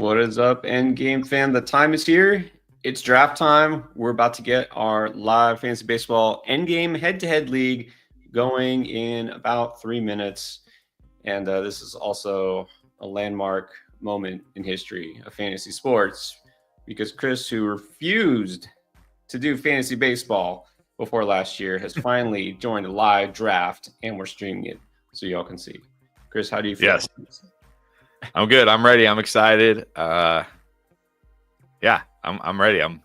What is up, Endgame fan? The time is here. It's draft time. We're about to get our live fantasy baseball Endgame head-to-head league going in about 3 minutes. And this is also a landmark moment in history of fantasy sports because Chris, who refused to do fantasy baseball before last year, has finally joined a live draft, and we're streaming it so y'all can see. Chris, how do you feel? Yes. I'm good. I'm ready. I'm excited. I'm ready. I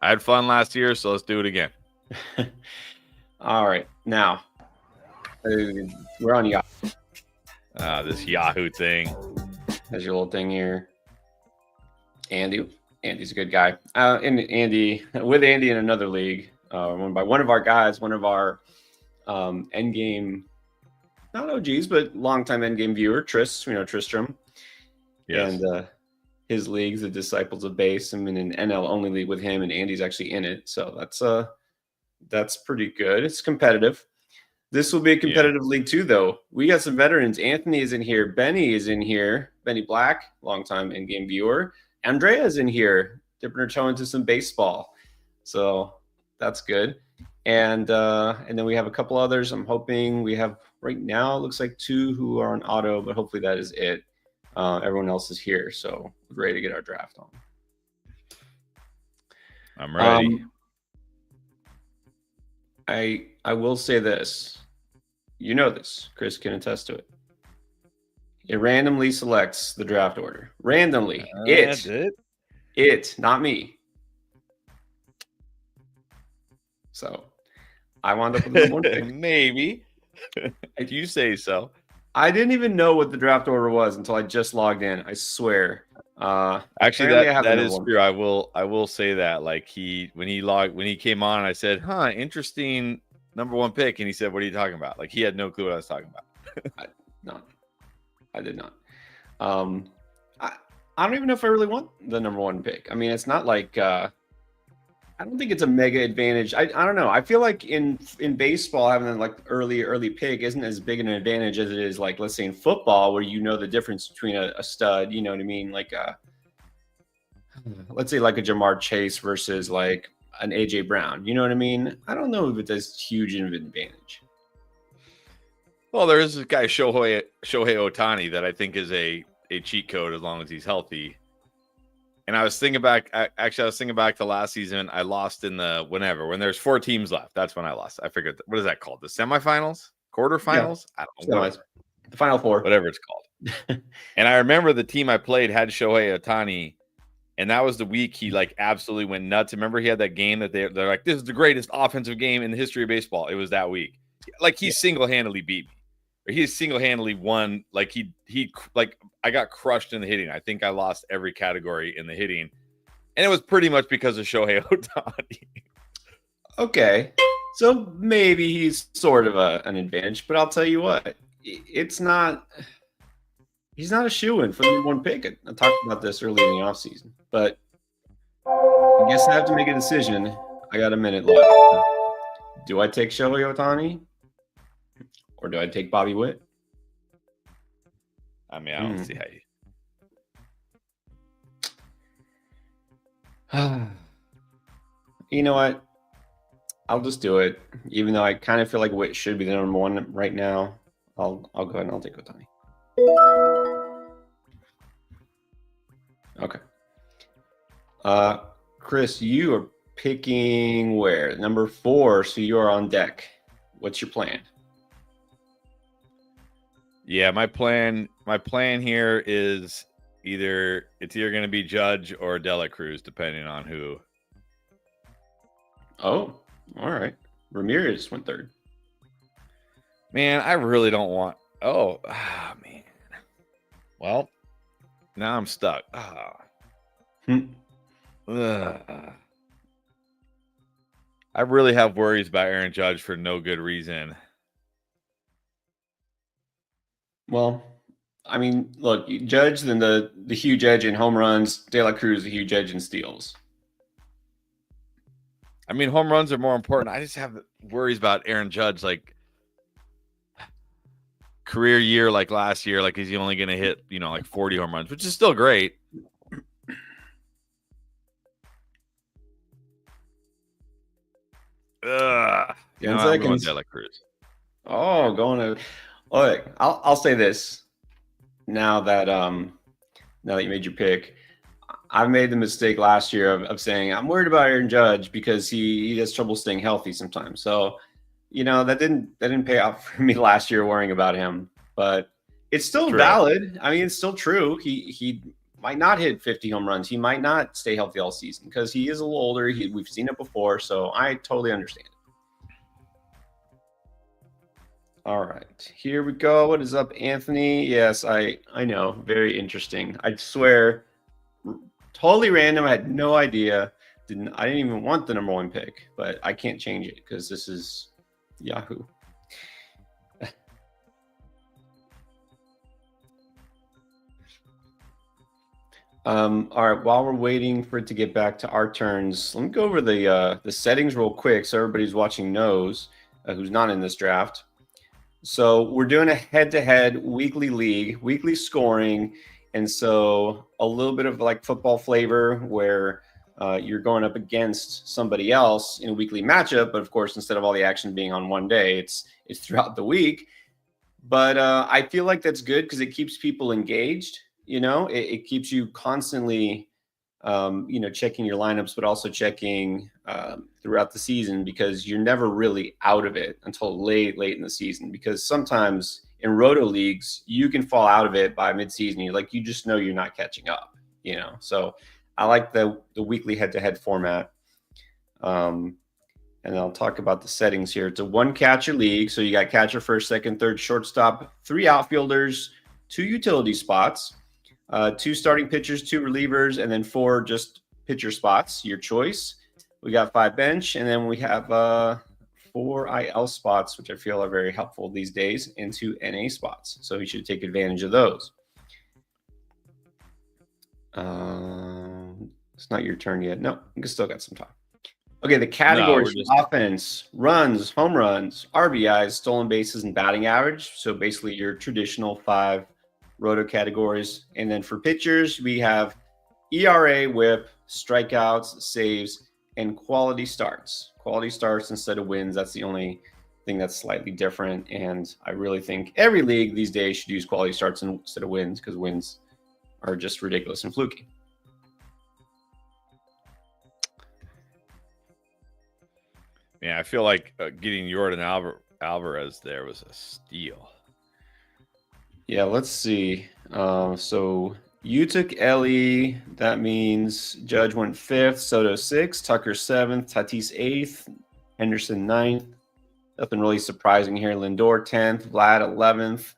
had fun last year, so let's do it again. All right. Now, we're on Yahoo. This Yahoo thing. There's your little thing here. Andy's a good guy. And Andy in another league, run by one of our guys, one of our Endgame, not OGs, but longtime Endgame viewer, Tristram. Yes. And his league's the Disciples of Base. I'm in an NL only league with him, and Andy's actually in it. So that's pretty good. It's competitive. This will be a competitive league too, though. We got some veterans. Anthony is in here. Benny is in here. Benny Black, longtime Endgame viewer. Andrea is in here, dipping her toe into some baseball. So that's good. And then we have a couple others. I'm hoping we have right now, it looks like 2 who are on auto, but hopefully that is it. Everyone else is here, so we're ready to get our draft on. I'm ready. I will say this. You know this. Chris can attest to it. It randomly selects the draft order. Randomly. It, not me. So I wound up with the one pick. Maybe. If you say so. I didn't even know what the draft order was until I just logged in. I swear. Actually, that is true. I will say that. Like when he came on, I said, interesting number 1 pick. And he said, what are you talking about? Like he had no clue what I was talking about. I did not. I don't even know if I really want the number 1 pick. I mean, it's not like I don't think it's a mega advantage. I don't know. I feel like in baseball, having a like early pick isn't as big an advantage as it is like, let's say in football, where you know the difference between a stud, you know what I mean? Like let's say like a Jamar Chase versus like an AJ Brown. You know what I mean? I don't know if it's as huge of an advantage. Well, there is this guy Shohei Ohtani that I think is a cheat code as long as he's healthy. And I was thinking back. Actually, I was thinking back to last season. I lost in when there's 4 teams left. That's when I lost. I figured, what is that called? The semifinals, quarterfinals? Yeah. I don't know. The final 4, whatever it's called. And I remember the team I played had Shohei Ohtani, and that was the week he like absolutely went nuts. Remember he had that game that they're like, this is the greatest offensive game in the history of baseball. It was that week. Like he single-handedly beat me. Or he single-handedly won. Like he like I got crushed in the hitting. I think I lost every category in the hitting. And it was pretty much because of Shohei Ohtani. Okay. So maybe he's sort of an advantage, but I'll tell you what, he's not a shoo-in for the number 1 pick. I talked about this early in the offseason, but I guess I have to make a decision. I got a minute left. Do I take Shohei Ohtani? Or do I take Bobby Witt? I mean, I don't see how you. You know what? I'll just do it. Even though I kind of feel like Witt should be the number 1 right now. I'll go ahead and I'll take Ohtani. Okay. Chris, you are picking where? Number 4, so you are on deck. What's your plan? Yeah, my plan here is either going to be Judge or Dela Cruz, depending on who. Oh, all right. Ramirez went 3rd. Man, I really don't want. Oh, man. Well, now I'm stuck. I really have worries about Aaron Judge for no good reason. Well, I mean, look, Judge, then the huge edge in home runs, De La Cruz, the huge edge in steals. I mean, home runs are more important. I just have worries about Aaron Judge. Like, career year like last year, like he's only going to hit, like 40 home runs, which is still great. I'm 10 going seconds. De La Cruz. Oh, going to. All right, I'll say this. Now that you made your pick, I made the mistake last year of saying I'm worried about Aaron Judge because he has trouble staying healthy sometimes. So, that didn't pay off for me last year worrying about him. But it's still valid. I mean, it's still true. He might not hit 50 home runs. He might not stay healthy all season because he is a little older. We've seen it before, so I totally understand. All right, here we go. What is up, Anthony? Yes, I know. Very interesting. I swear, totally random. I had no idea. I didn't even want the number 1 pick, but I can't change it because this is Yahoo. All right, while we're waiting for it to get back to our turns, let me go over the settings real quick so everybody's watching knows who's not in this draft. So we're doing a head-to-head weekly league, weekly scoring, and so a little bit of like football flavor where you're going up against somebody else in a weekly matchup. But of course, instead of all the action being on one day, it's throughout the week. But I feel like that's good because it keeps people engaged. It keeps you constantly, checking your lineups, but also checking throughout the season because you're never really out of it until late in the season. Because sometimes in roto leagues, you can fall out of it by midseason. You just know you're not catching up. So I like the weekly head-to-head format. And I'll talk about the settings here. It's a 1 catcher league. So you got catcher, first, second, third, shortstop, 3 outfielders, 2 utility spots, 2 starting pitchers, 2 relievers, and then 4 just pitcher spots, your choice. We got 5 bench, and then we have 4 IL spots, which I feel are very helpful these days, and 2 NA spots. So you should take advantage of those. It's not your turn yet. No, you still got some time. Okay, the categories: offense, runs, home runs, RBIs, stolen bases, and batting average. So basically your traditional 5 roto categories. And then for pitchers, we have ERA, whip, strikeouts, saves, and quality starts. Quality starts instead of wins. That's the only thing that's slightly different. And I really think every league these days should use quality starts instead of wins because wins are just ridiculous and fluky. Yeah, I feel like getting Jordan Alvarez there was a steal. Yeah, let's see. So you took Ellie. That means Judge went 5th, Soto 6th, Tucker 7th, Tatis 8th, Henderson 9th. Nothing really surprising here. Lindor 10th, Vlad 11th.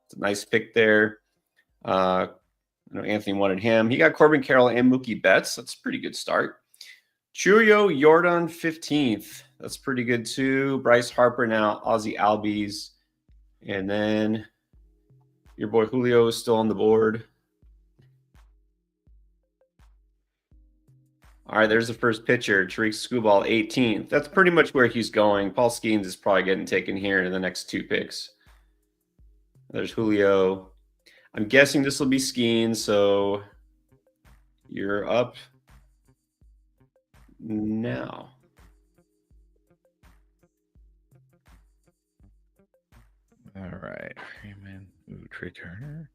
It's a nice pick there. I know Anthony wanted him. He got Corbin Carroll and Mookie Betts. That's a pretty good start. Chuyo Jordan 15th. That's pretty good too. Bryce Harper now, Ozzie Albies. And then your boy Julio is still on the board. All right, there's the first pitcher, Tariq Skubal, 18th. That's pretty much where he's going. Paul Skeens is probably getting taken here in the next 2 picks. There's Julio. I'm guessing this will be Skeens, so you're up now. All right. Freeman. Ooh, Trey Turner.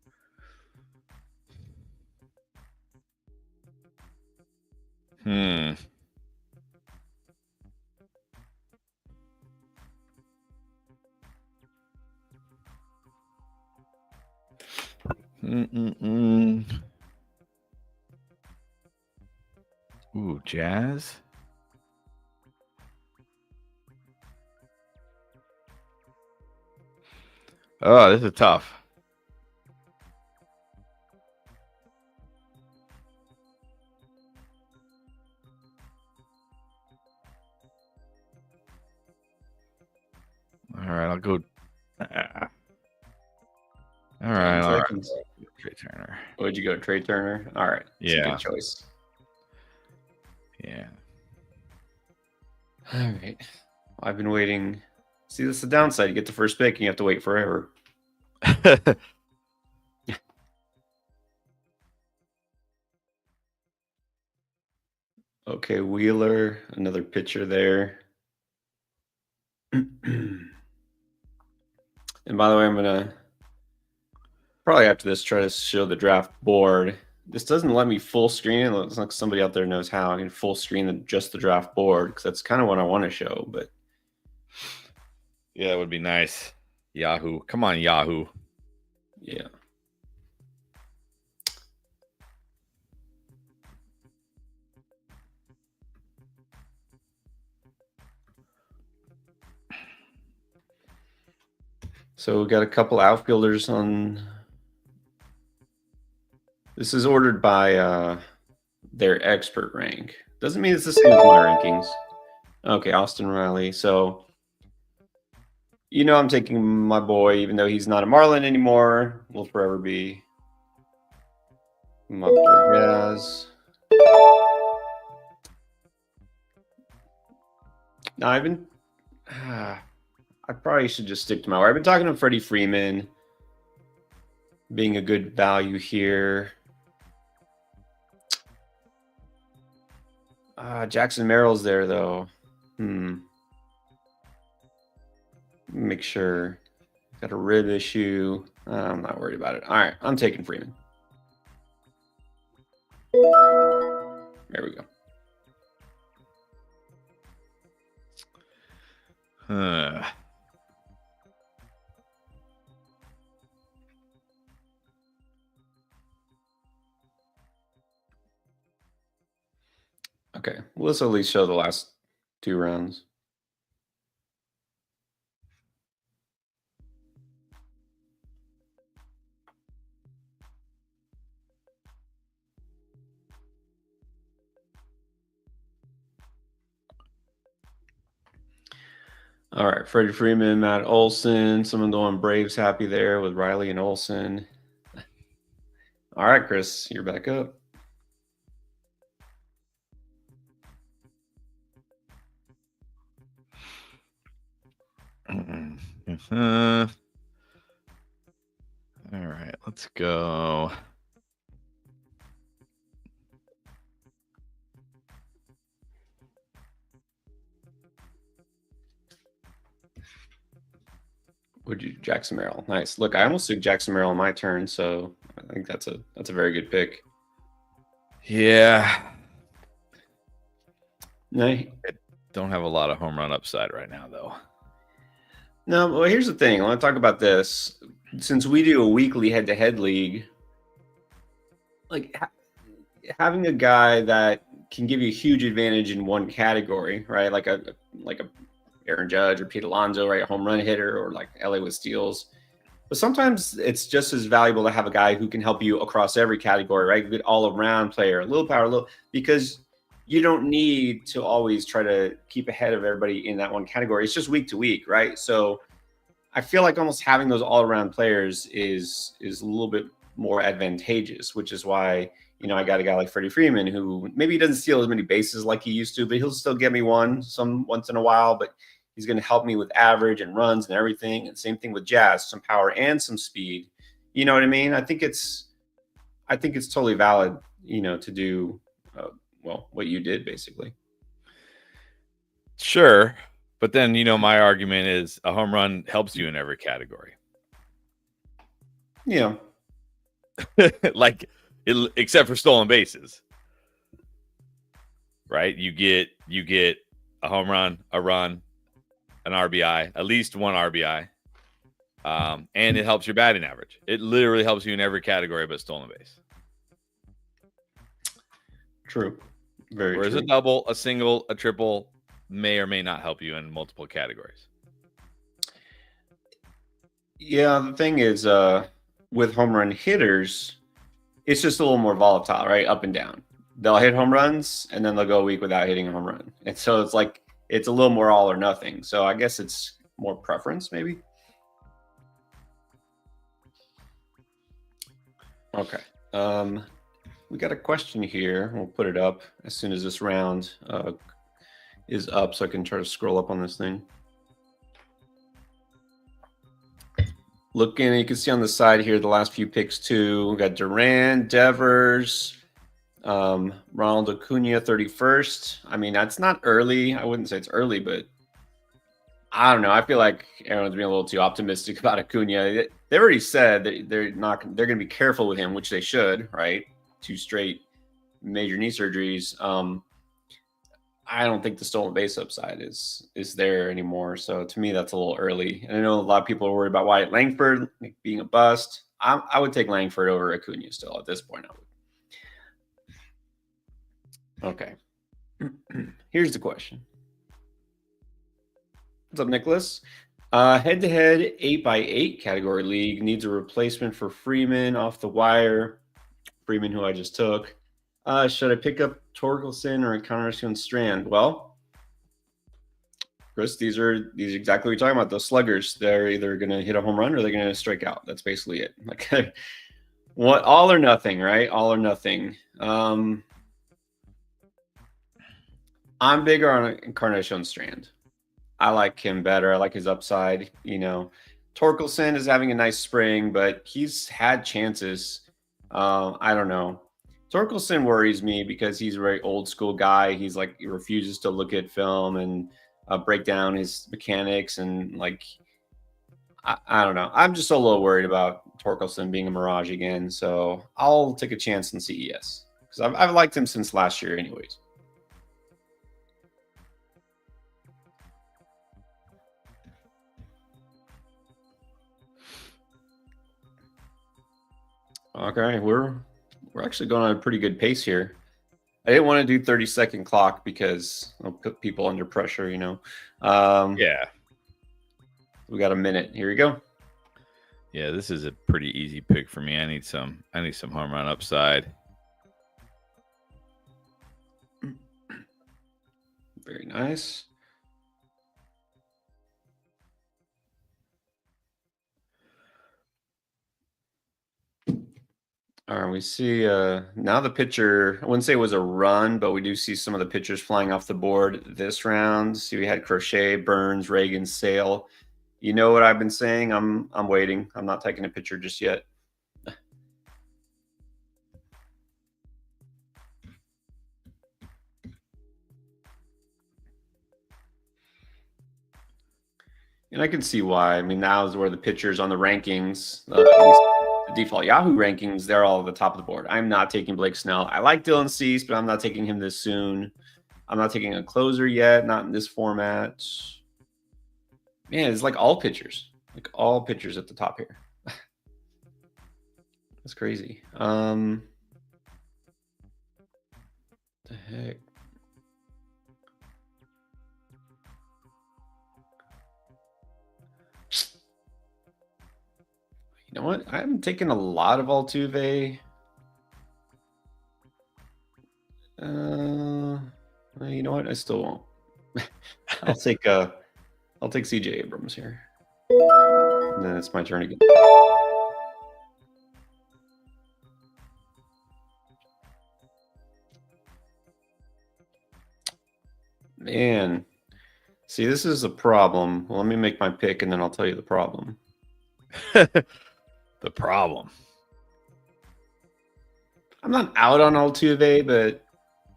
Ooh, Jazz. Oh, this is tough. All right, I'll go. All right. Trey Turner. Would you go, Trey Turner? All right. That's a good choice. Yeah. All right. I've been waiting. See, that's the downside. You get the first pick and you have to wait forever. Okay, Wheeler, another pitcher there. And by the way, I'm gonna probably after this try to show the draft board. This doesn't let me full screen it. Looks like somebody out there knows how I can full screen just the draft board, because that's kind of what I want to show. But yeah, that would be nice. Yahoo, come on, Yahoo. Yeah. So we got a couple outfielders on. This is ordered by their expert rank. Doesn't mean it's the same as my rankings. Okay, Austin Riley. So, I'm taking my boy, even though he's not a Marlin anymore. Will forever be my boy Jazz. Now, I probably should just stick to my word. I've been talking to Freddie Freeman being a good value here. Jackson Merrill's there, though. Make sure. Got a rib issue. I'm not worried about it. All right, I'm taking Freeman. There we go. Okay, well, let's at least show the last 2 rounds. All right, Freddie Freeman, Matt Olson. Someone going Braves happy there with Riley and Olson. All right, Chris, you're back up. All right, let's go. Would you Jackson Merrill? Nice. Look, I almost took Jackson Merrill on my turn, so I think that's a very good pick. Yeah. No, I don't have a lot of home run upside right now, though. No, well, here's the thing. I want to talk about this. Since we do a weekly head-to-head league, like having a guy that can give you a huge advantage in one category, right? Like a Aaron Judge or Pete Alonso, right? A home run hitter, or like LA with steals. But sometimes it's just as valuable to have a guy who can help you across every category, right? A good all-around player, a little power, because you don't need to always try to keep ahead of everybody in that one category. It's just week to week, right? So I feel like almost having those all-around players is a little bit more advantageous, which is why, I got a guy like Freddie Freeman, who maybe he doesn't steal as many bases like he used to, but he'll still get me once in a while. But he's going to help me with average and runs and everything. And same thing with Jazz, some power and some speed. You know what I mean? I think it's totally valid, to do what you did basically. Sure. But then, my argument is a home run helps you in every category. Yeah. Except for stolen bases. Right? You get a home run, a run, an RBI, at least one RBI. And it helps your batting average. It literally helps you in every category but stolen base. True. Very Whereas true. a double, a single, a triple may or may not help you in multiple categories. Yeah, the thing is, with home run hitters, it's just a little more volatile, right? Up and down. They'll hit home runs, and then they'll go a week without hitting a home run. And so it's a little more all or nothing. So I guess it's more preference, maybe. Okay. We got a question here. We'll put it up as soon as this round is up, so I can try to scroll up on this thing. Looking, you can see on the side here the last few picks too. We got Duran, Devers, Ronald Acuna 31st. I mean, that's not early. I wouldn't say it's early, but I don't know. I feel like everyone's being a little too optimistic about Acuna. They already said that they're going to be careful with him, which they should, right? 2 straight major knee surgeries. I don't think the stolen base upside is there anymore. So to me, that's a little early. And I know a lot of people are worried about Wyatt Langford being a bust. I would take Langford over Acuna still at this point. I would. Okay. Here's the question. What's up, Nicholas? Head-to-head 8x8 category league needs a replacement for Freeman off the wire. Freeman, who I just took. Should I pick up Torkelson or Encarnacion Strand? Well, Chris, these are exactly what you're talking about. Those sluggers, they're either going to hit a home run or they're going to strike out. That's basically it. Like, what? All or nothing, right? All or nothing. I'm bigger on Encarnacion Strand. I like him better. I like his upside. Torkelson is having a nice spring, but he's had chances. I don't know. Torkelson worries me because he's a very old school guy. He refuses to look at film and break down his mechanics. And I don't know. I'm just a little worried about Torkelson being a mirage again. So I'll take a chance in CES because I've liked him since last year anyways. Okay, we're actually going on a pretty good pace here. I didn't want to do 30-second clock because I'll put people under pressure, Yeah. We got a minute. Here we go. Yeah, this is a pretty easy pick for me. I need some home run upside. Very nice. All right, we see now the pitcher, I wouldn't say it was a run, but we do see some of the pitchers flying off the board this round. See, we had Crochet, Burns, Reagan, Sale. You know what I've been saying? I'm waiting. I'm not taking a pitcher just yet. And I can see why. I mean, now is where the pitchers on the rankings, at least the default Yahoo rankings, they're all at the top of the board. I'm not taking Blake Snell. I like Dylan Cease, but I'm not taking him this soon. I'm not taking a closer yet, not in this format. Man, it's like all pitchers. Like all pitchers at the top here. That's crazy. The heck? You know what? I'm taking a lot of Altuve. You know what? I still won't. I'll take CJ Abrams here. And then it's my turn again. Man. See, this is a problem. Well, let me make my pick and then I'll tell you the problem. The problem. I'm not out on Altuve, but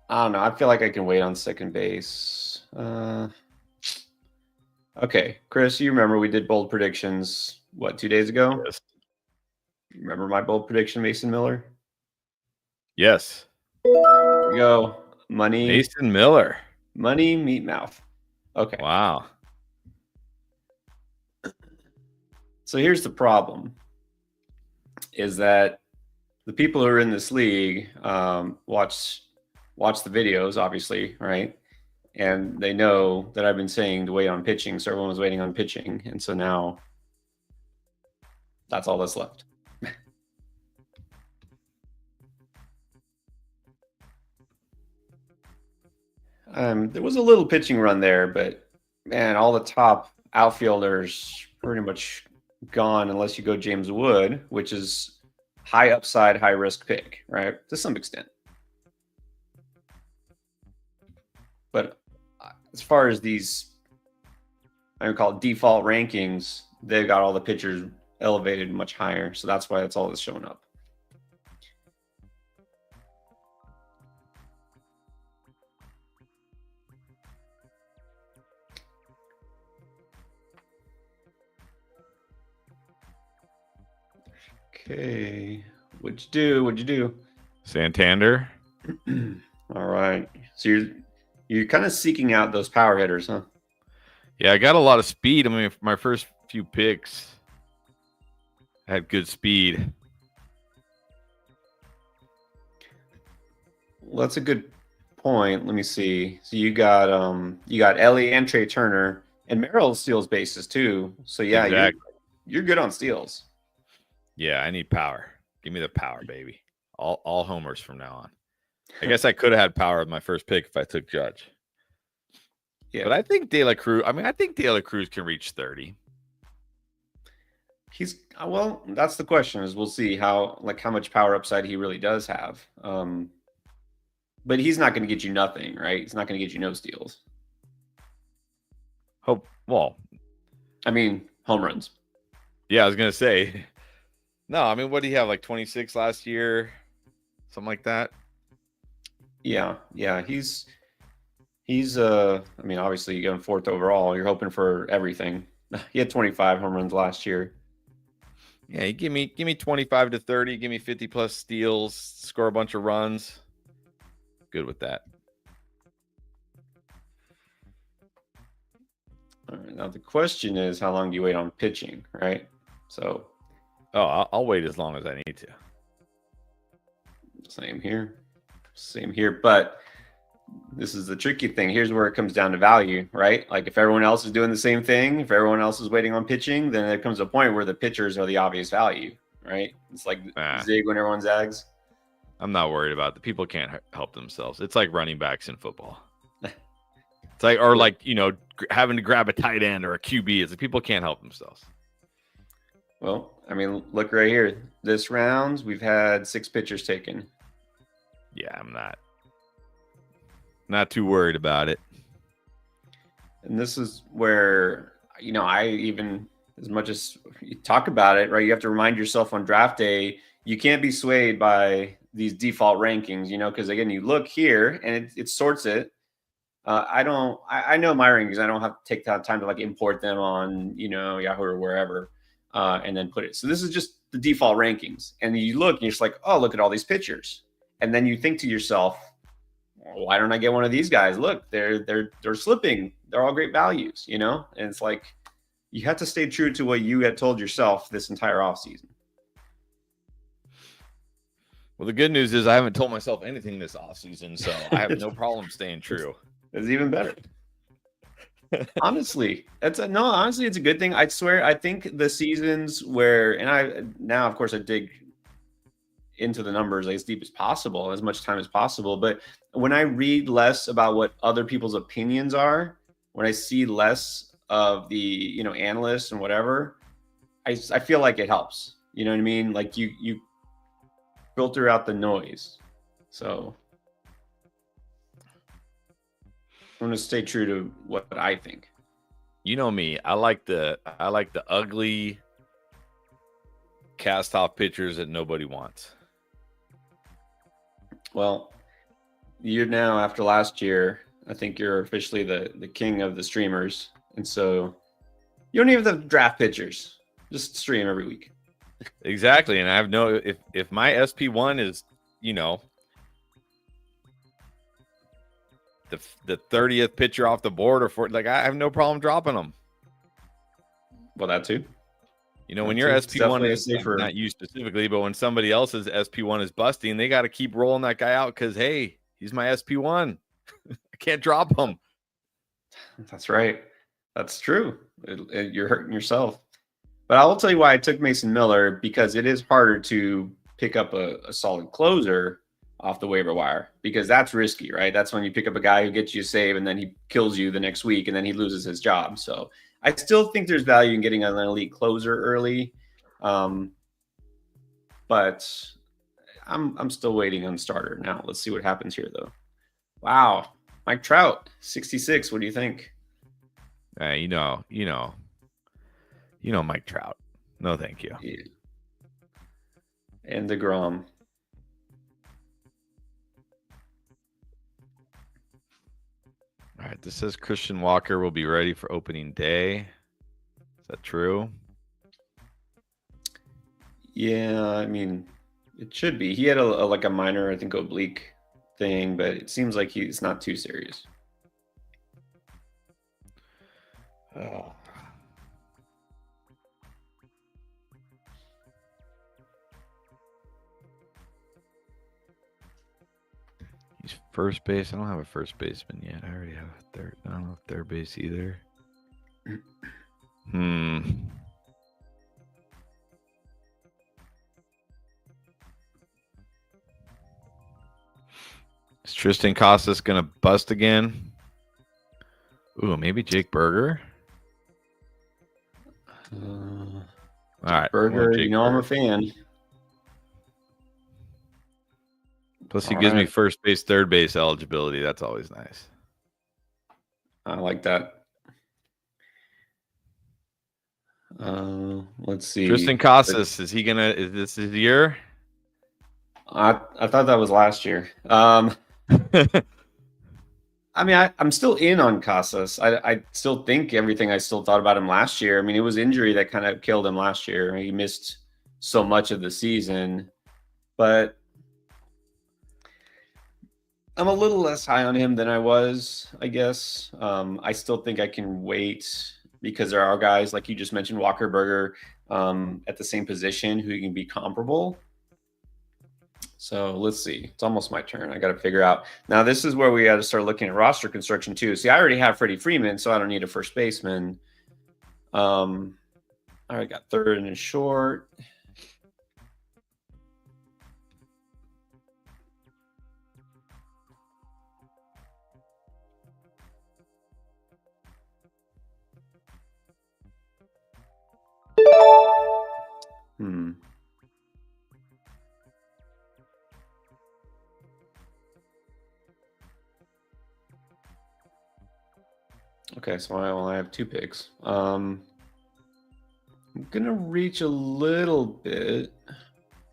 I don't know. I feel like I can wait on second base. Okay, Chris, you remember we did bold predictions, 2 days ago? Yes. Remember my bold prediction, Mason Miller? Yes. Here we go. Money. Mason Miller. Money, meat mouth. Okay. Wow. So here's the problem, is that the people who are in this league watch the videos, obviously, right? And they know that I've been saying to wait on pitching, so everyone was waiting on pitching. And so now that's all that's left. There was a little pitching run there, but man, all the top outfielders pretty much gone unless you go James Wood, which is high upside, high risk pick, right? To some extent. But as far as these, I would call it default rankings, they've got all the pitchers elevated much higher. So that's why that's all that's showing up. Okay, what'd you do? What'd you do? Santander. All right. So you're kind of seeking out those power hitters, huh? Yeah, I got a lot of speed. I mean, my first few picks had good speed. Well, that's a good point. Let me see. So you got Ellie and Trey Turner, and Merrill steals bases too. So yeah, Exactly. you're good on steals. Yeah, I need power. Give me the power, baby. All homers from now on. I guess I could have had power with my first pick if I took Judge. Yeah, But I think De La Cruz. I mean, I think De La Cruz can reach 30. he's well. That's the question. Is we'll see how much power upside he really does have. But he's not going to get you nothing, right? He's not going to get you no steals. Hope. Well, I mean, home runs. Yeah, I was gonna say. No, I mean, what did he have? Like 26 last year, something like that. Yeah. He's. I mean, obviously, you're going fourth overall. You're hoping for everything. He had 25 home runs last year. Yeah, give me 25 to 30. Give me 50 plus steals. Score a bunch of runs. Good with that. All right, now the question is, how long do you wait on pitching, right? So. Oh, I'll wait as long as I need to. Same here. But this is the tricky thing. Here's where it comes down to value, right? Like if everyone else is doing the same thing, if everyone else is waiting on pitching, then there comes a point where the pitchers are the obvious value, right? It's like zig when everyone zags. I'm not worried about it. The people can't help themselves. It's like running backs in football. It's like, or like, having to grab a tight end or a QB. It's like people can't help themselves. Well, I mean, look right here. This round, we've had 6 pitchers taken. Yeah, I'm not too worried about it. And this is where, I even, as much as you talk about it, right, you have to remind yourself on draft day, you can't be swayed by these default rankings, because again, you look here and it sorts it. I know my rankings. I don't have to take that time to import them on, Yahoo or wherever, and then put it. So this is just the default rankings. And you look and you're just like, oh, look at all these pitchers. And then you think to yourself, well, why don't I get one of these guys? Look, they're slipping. They're all great values, And it's like, you have to stay true to what you had told yourself this entire offseason. Well, the good news is I haven't told myself anything this offseason, so I have no problem staying true. It's even better. Honestly, it's a good thing. I swear, I think the seasons where, and of course I dig into the numbers as deep as possible, as much time as possible. But when I read less about what other people's opinions are, when I see less of the, analysts and whatever, I feel like it helps. You know what I mean? Like you filter out the noise. So I'm going to stay true to what I think. You know me. I like the ugly cast off pitchers that nobody wants. Well, you're now, after last year, I think you're officially the king of the streamers. And so you don't even have to draft pitchers. Just stream every week. Exactly. And I have if my SP1 is, the 30th pitcher off the board I have no problem dropping them. Well, that too. When your SP1 is not you specifically, but when somebody else's SP1 is busting, they got to keep rolling that guy out because, hey, he's my SP1. I can't drop him. That's right. That's true. You're hurting yourself. But I will tell you why I took Mason Miller, because it is harder to pick up a solid closer off the waiver wire, because that's risky, right? That's when you pick up a guy who gets you a save and then he kills you the next week and then he loses his job. So I still think there's value in getting an elite closer early. But I'm still waiting on starter. Now let's see what happens here though. Wow. Mike Trout, 66. What do you think? Mike Trout. No, thank you. Yeah. And DeGrom. All right, this says Christian Walker will be ready for opening day. Is that true? Yeah, I mean, it should be. He had like a minor, I think, oblique thing, but it seems like he's not too serious. Oh. He's first base. I don't have a first baseman yet. I already have a third. I don't have third base either. Is Tristan Casas gonna bust again? Ooh, maybe Jake Berger. All right, Berger, you know I'm a fan. Plus, he gives me first base, third base eligibility. That's always nice. I like that. Let's see. Tristan Casas, is this his year? I thought that was last year. I mean, I'm still in on Casas. I still think everything I still thought about him last year. I mean, it was injury that kind of killed him last year. He missed so much of the season, but I'm a little less high on him than I was, I guess. I still think I can wait because there are guys like you just mentioned, Walker Berger, at the same position who can be comparable. So let's see. It's almost my turn. I got to figure out. Now, this is where we got to start looking at roster construction, too. See, I already have Freddie Freeman, so I don't need a first baseman. I already got third and short. Okay, so I only have 2 picks. I'm gonna reach a little bit.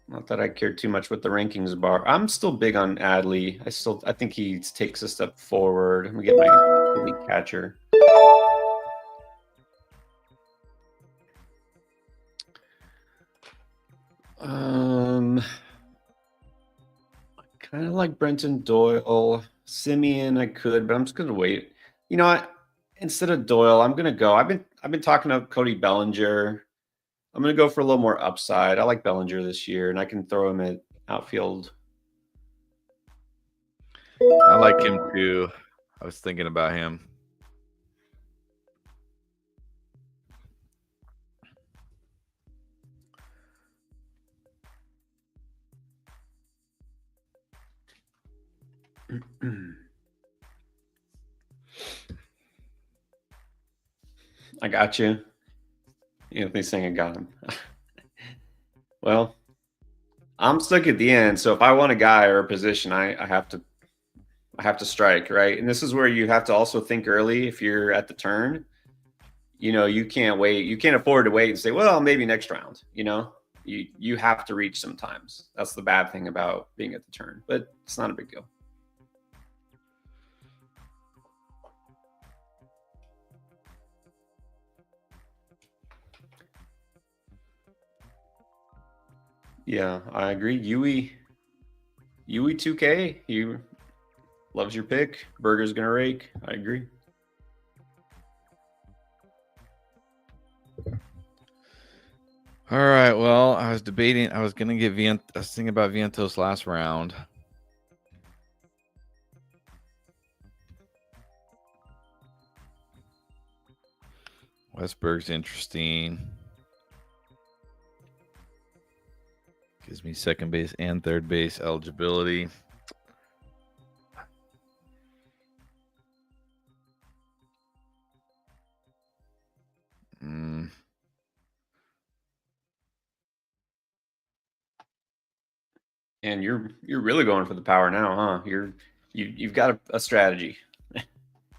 Not that I care too much what the rankings bar. I'm still big on Adley. I think he takes a step forward. I'm gonna get my elite catcher. I kind of like Brenton Doyle. Simeon, I could, but I'm just gonna wait. You know what? Instead of Doyle, I'm gonna go. I've been talking to Cody Bellinger. I'm gonna go for a little more upside. I like Bellinger this year, and I can throw him at outfield. I like him too. I was thinking about him. I got you. You know, they saying I got him. Well, I'm stuck at the end, so if I want a guy or a position, I have to strike, right? And this is where you have to also think early if you're at the turn. You know, you can't wait. You can't afford to wait and say, well, maybe next round. You know, you have to reach sometimes. That's the bad thing about being at the turn, but it's not a big deal. Yeah, I agree. Yui 2K, he loves your pick. Burger's gonna rake. I agree. All right. Well, I was debating. I was gonna get I was thinking about Vientos last round. Westberg's interesting. Gives me second base and third base eligibility. And you're really going for the power now, huh? You've got a strategy.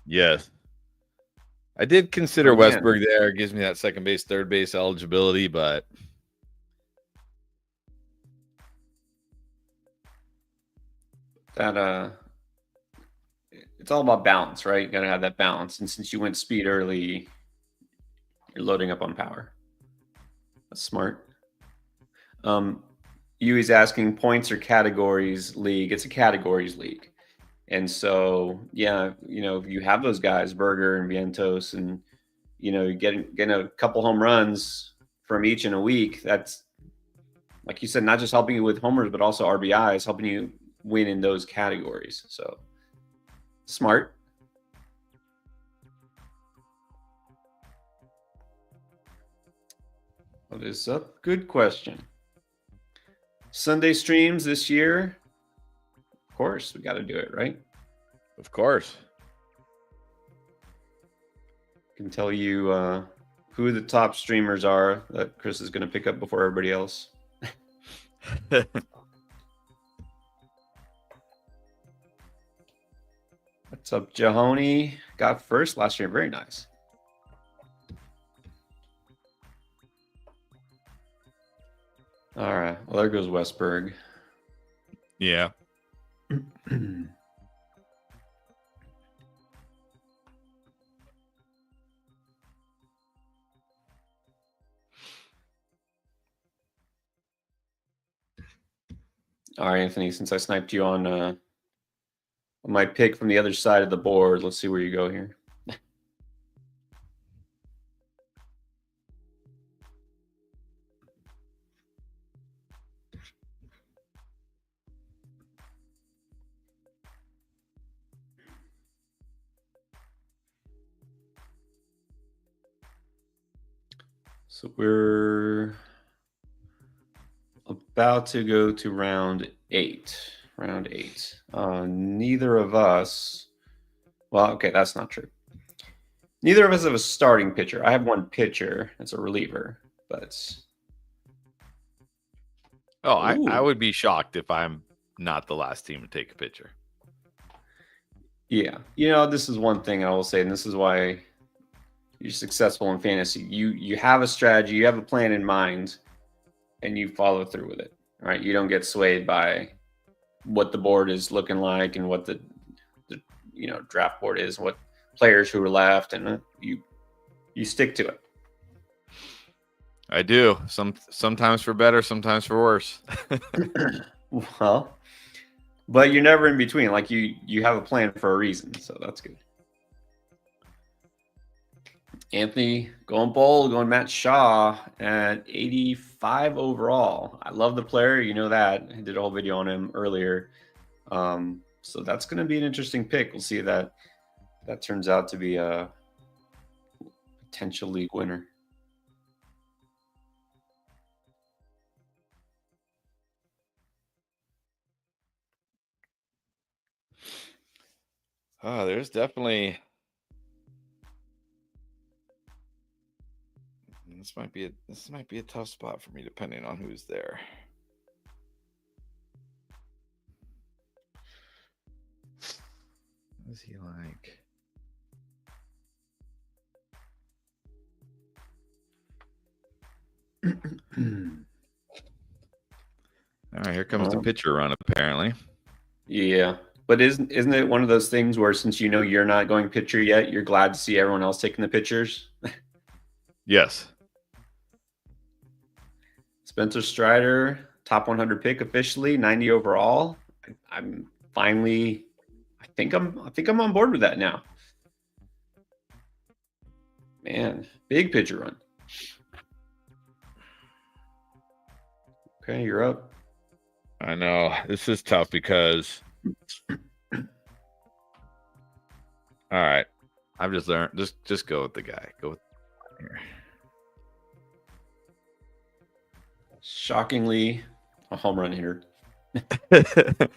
Yes. I did consider Oh, man. Westberg there. It gives me that second base, third base eligibility, but that it's all about balance, right? You got to have that balance. And since you went speed early, you're loading up on power. That's smart. Yui's asking points or categories league. It's a categories league. And so, yeah, if you have those guys, Berger and Vientos, and, you're getting a couple home runs from each in a week, that's, like you said, not just helping you with homers, but also RBIs, helping you win in those categories. So, smart. What is up? Good question. Sunday streams this year. Of course, we got to do it, right? of course. I can tell you who the top streamers are that Chris is going to pick up before everybody else. What's up, Jahoni? Got first last year. Very nice. All right. Well, there goes Westberg. Yeah. All right, Anthony, since I sniped you on my pick from the other side of the board, let's see where you go here. So we're about to go to round 8. Round 8. Neither of us. Well, okay, that's not true. Neither of us have a starting pitcher. I have one pitcher. That's a reliever, but. Oh, I would be shocked if I'm not the last team to take a pitcher. Yeah. This is one thing I will say, and this is why you're successful in fantasy. You have a strategy, you have a plan in mind, and you follow through with it, right? You don't get swayed by what the board is looking like and what the draft board is, what players who are left, and you stick to it. I do. Sometimes for better, sometimes for worse. Well, but you're never in between. Like you have a plan for a reason, so that's good. Anthony going bold, going Matt Shaw at 85 overall. I love the player. You know that. I did a whole video on him earlier. So that's going to be an interesting pick. We'll see if that turns out to be a potential league winner. Oh, there's definitely. This might be a tough spot for me depending on who's there. What is he like? All right, here comes the pitcher run, apparently. Yeah. But isn't it one of those things where since you're not going pitcher yet, you're glad to see everyone else taking the pitchers? Yes. Spencer Strider, top 100 pick officially, 90 overall. I'm finally, I think I'm on board with that now. Man, big pitcher run. Okay, you're up. I know this is tough because. All right, I've just learned. Just go with the guy. Go with here. Shockingly, a home run hitter. A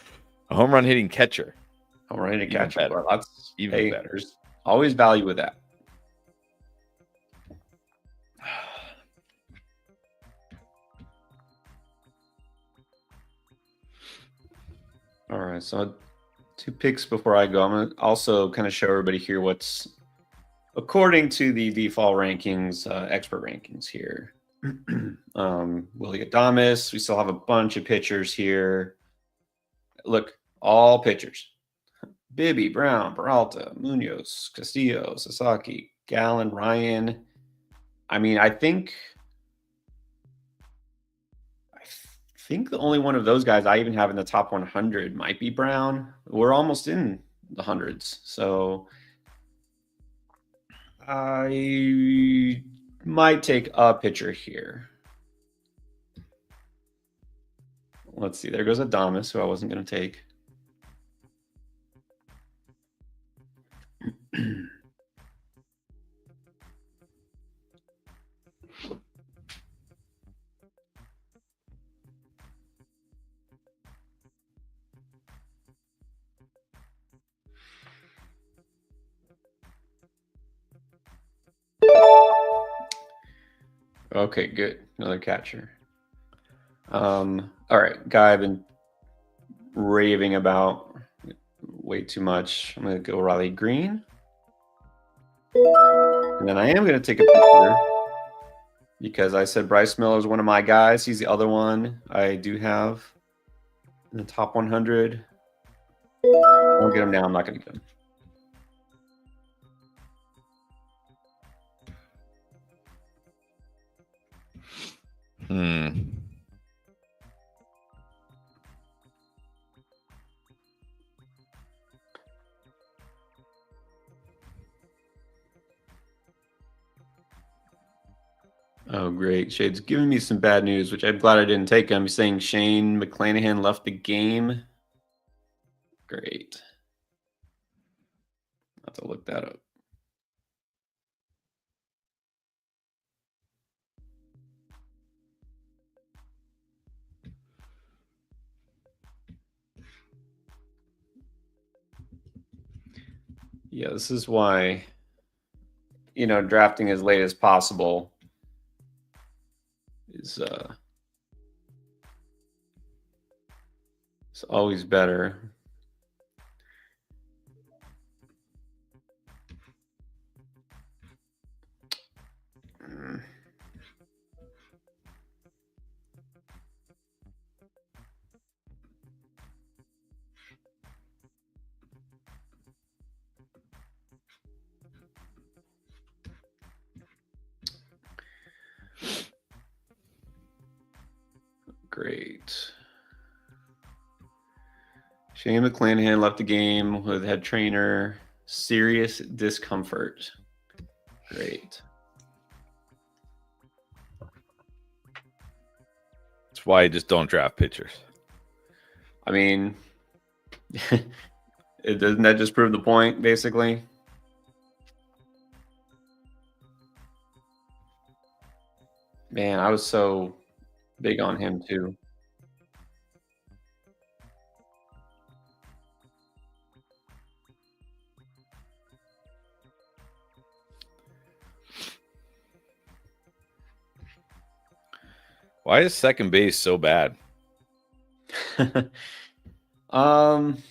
home run hitting catcher. Home run hitting catcher. Better. Well, that's Even better. There's always value with that. All right, so 2 picks before I go. I'm going to also kind of show everybody here what's according to the default rankings, expert rankings here. Willie Adames. We still have a bunch of pitchers here. Look, all pitchers. Bibby, Brown, Peralta, Munoz, Castillo, Sasaki, Gallen, Ryan. I mean, I think the only one of those guys I even have in the top 100 might be Brown. We're almost in the hundreds, so I might take a pitcher here. Let's see. There goes Adames, who I wasn't going to take. Okay, good. Another catcher. All right, guy I've been raving about way too much. I'm going to go Riley Green. And then I am going to take a picture because I said Bryce Miller is one of my guys. He's the other one I do have in the top 100. I'll get him now. I'm not going to get him. Oh, great. Shade's giving me some bad news, which I'm glad I didn't take him. He's saying Shane McClanahan left the game. Great. I'll have to look that up. Yeah, this is why, drafting as late as possible is it's always better. Great. Shane McClanahan left the game with head trainer. Serious discomfort. Great. That's why you just don't draft pitchers. I mean, doesn't that just prove the point, basically? Man, I was so big on him too. Why is second base so bad? I don't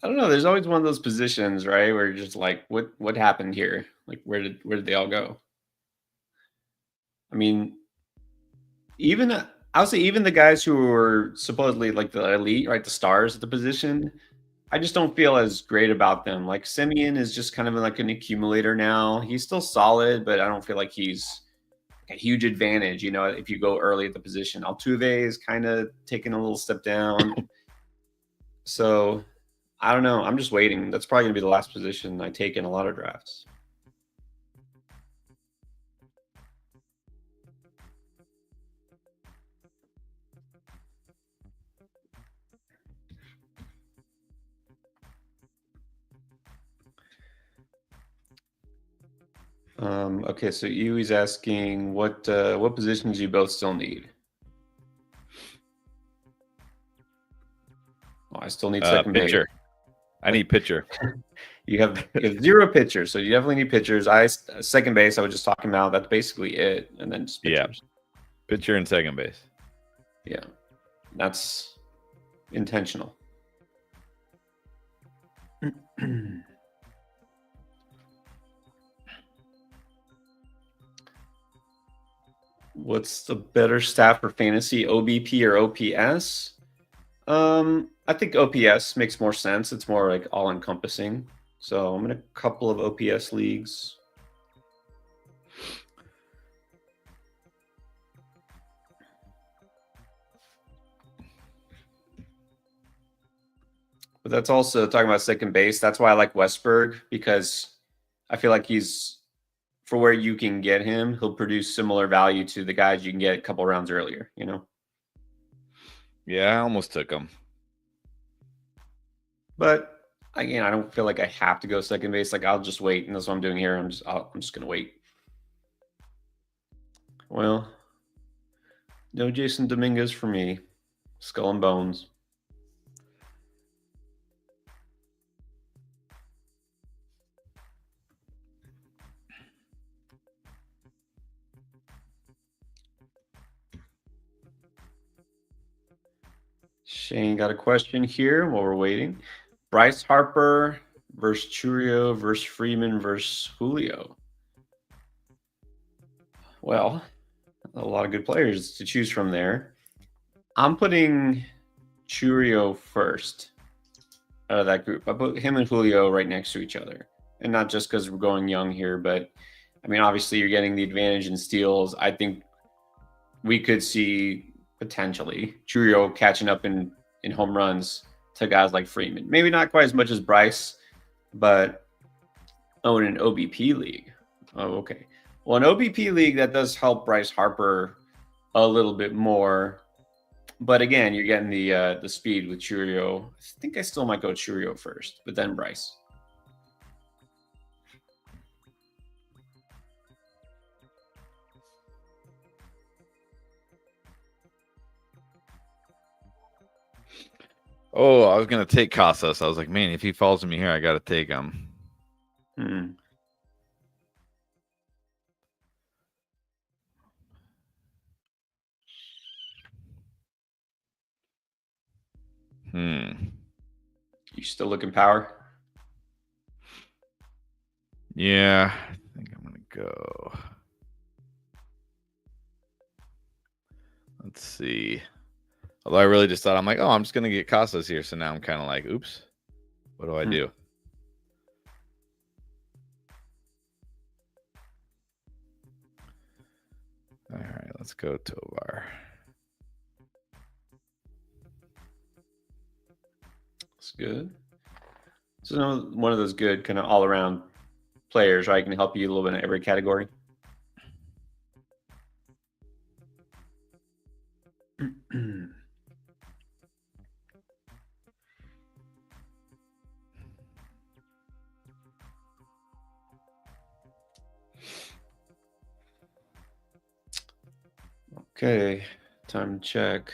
know. There's always one of those positions, right, where you're just like, what happened here? Like, where did they all go? I mean, I'll say even the guys who were supposedly like the elite, right, the stars at the position, I just don't feel as great about them. Like Simeon is just kind of like an accumulator now. He's still solid, but I don't feel like he's a huge advantage, if you go early at the position. Altuve is kind of taking a little step down. So I don't know. I'm just waiting. That's probably going to be the last position I take in a lot of drafts. Okay, so he's asking what positions you both still need. Oh, I still need second pitcher. base. I need pitcher. You have 0 pitchers, so you definitely need pitchers. Second base, I was just talking about. That's basically it, and then just pitchers. Yeah, pitcher and second base. Yeah, that's intentional. What's the better stat for fantasy, OBP or OPS? I think OPS makes more sense. It's more like all encompassing. So I'm in a couple of OPS leagues. But that's also talking about second base. That's why I like Westberg, because I feel like he's, for where you can get him, he'll produce similar value to the guys you can get a couple rounds earlier, you know? Yeah, I almost took him. But again, I don't feel like I have to go second base. Like, I'll just wait, and that's what I'm doing here. I'm just gonna wait. Well, no Jason Dominguez for me. Skull and Bones. Shane got a question here while we're waiting. Bryce Harper versus Churio versus Freeman versus Julio. Well, a lot of good players to choose from there. I'm putting Churio first out of that group. I put him and Julio right next to each other. And not just because we're going young here, but I mean, obviously you're getting the advantage in steals. I think we could see potentially Churio catching up in home runs to guys like Freeman. Maybe not quite as much as Bryce, but in an OBP league. Oh, okay. Well, an OBP league, that does help Bryce Harper a little bit more. But again, you're getting the speed with Churio. I think I still might go Churio first, but then Bryce. Oh, I was gonna take Casas. I was like, man, if he falls to me here, I gotta take him. Hmm. You still looking power? Yeah, I think I'm gonna go. Let's see. Although I really just thought, I'm like, oh, I'm just gonna get Casas here. So now I'm kind of like, oops, what do I do? All right, let's go Tovar. That's good. So one of those good kind of all around players, right? Can help you a little bit in every category. Okay, time to check.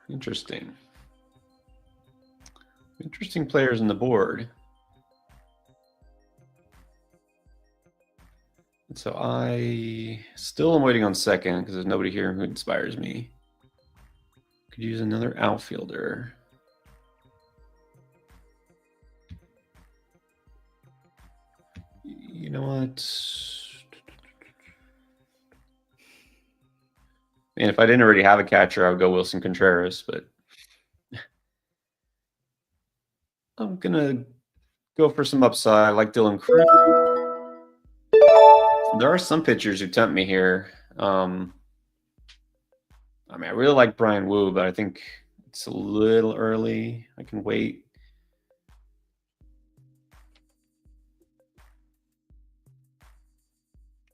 Interesting. Interesting players on the board. So I still am waiting on second because there's nobody here who inspires me. Could use another outfielder. You know what? Man, if I didn't already have a catcher, I would go Wilson Contreras, but I'm gonna go for some upside. I like Dylan Cruz. There are some pitchers who tempt me here. I mean, I really like Brian Wu, but I think it's a little early. I can wait.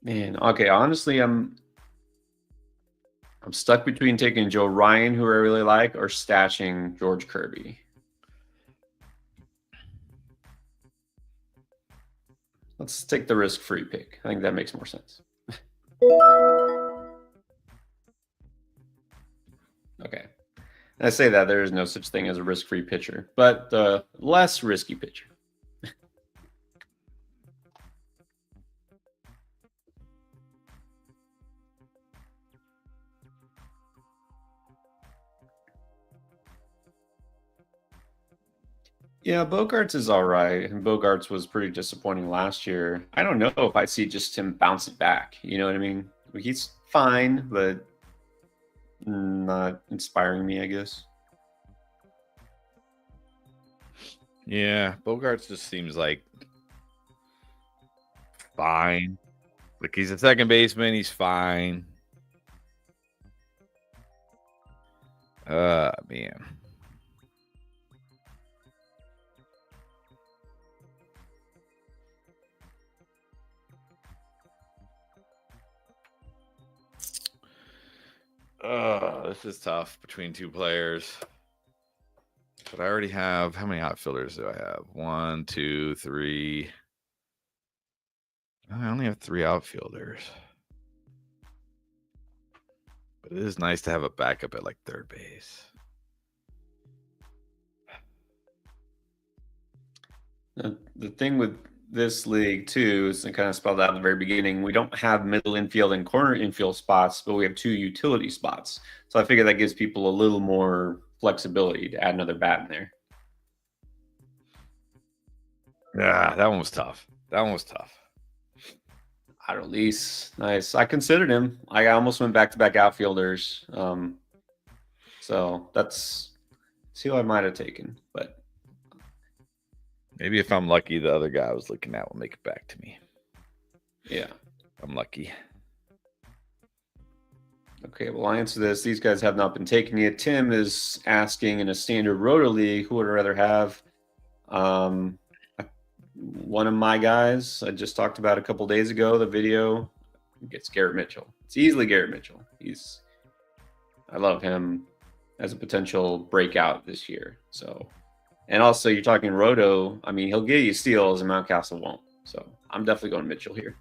Man, okay. Honestly, I'm stuck between taking Joe Ryan, who I really like, or stashing George Kirby. Let's take the risk-free pick. I think that makes more sense. Okay. And I say that there is no such thing as a risk-free pitcher, but the less risky pitcher. Yeah, Bogarts is all right. And Bogarts was pretty disappointing last year. I don't know if I see just him bouncing back. You know what I mean? He's fine, but not inspiring me, I guess. Yeah, Bogarts just seems like fine. Like he's a second baseman, he's fine. Man. This is tough between two players. But I already have, how many outfielders do I have? 1, 2, 3. I only have 3 outfielders. But it is nice to have a backup at like third base. The thing with this league too is, it kind of spelled out at the very beginning, we don't have middle infield and corner infield spots, but we have 2 utility spots. So I figure that gives people a little more flexibility to add another bat in there. Yeah, that one was tough. Adolis, nice. I considered him. I almost went back-to-back outfielders. So that's who I might have taken, but maybe if I'm lucky, the other guy I was looking at will make it back to me. Yeah. I'm lucky. Okay, well, I'll answer this. These guys have not been taken yet. Tim is asking, in a standard roto league, who would I rather have? One of my guys I just talked about a couple days ago, the video, gets Garrett Mitchell. It's easily Garrett Mitchell. I love him as a potential breakout this year. So, and also you're talking roto. I mean, he'll get you steals and Mountcastle won't. So I'm definitely going Mitchell here.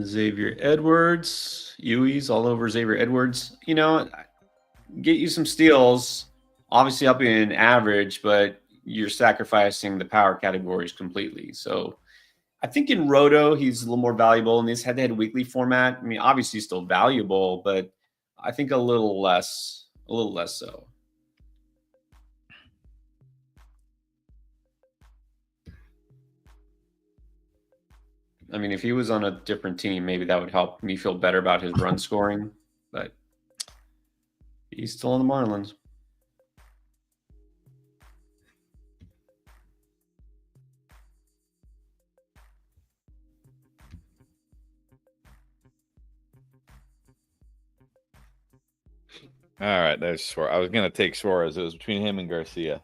Xavier Edwards, Huey's all over Xavier Edwards. You know, get you some steals, obviously help you in average, but you're sacrificing the power categories completely. So I think in Roto, he's a little more valuable in this head-to-head weekly format. I mean, obviously still valuable, but I think a little less so. I mean, if he was on a different team, maybe that would help me feel better about his run scoring, but he's still on the Marlins. All right, there's Suarez. I was going to take Suarez. It was between him and Garcia.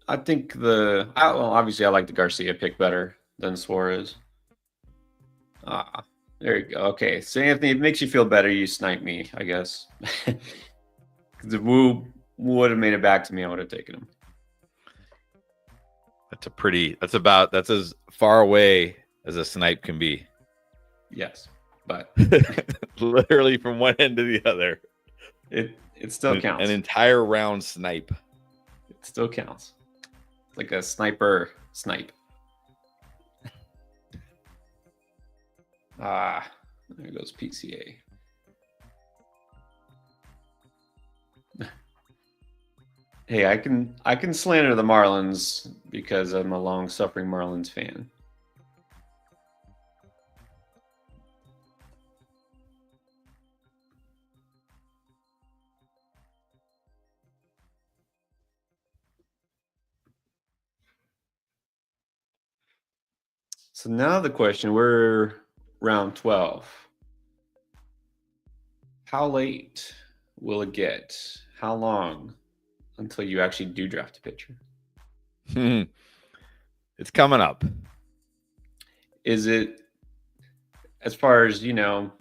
I think obviously I like the Garcia pick better than Suarez. There you go. Okay, so Anthony, it makes you feel better. You snipe me, I guess. Because if Wu would have made it back to me, I would have taken him. That's as far away as a snipe can be. Yes, but literally from one end to the other. It still counts. An entire round snipe. It still counts. Like a sniper snipe. There goes PCA. Hey, I can slander the Marlins because I'm a long-suffering Marlins fan. So now the question, we're round 12. How late will it get? How long until you actually do draft a pitcher? It's coming up. Is it, as far as, the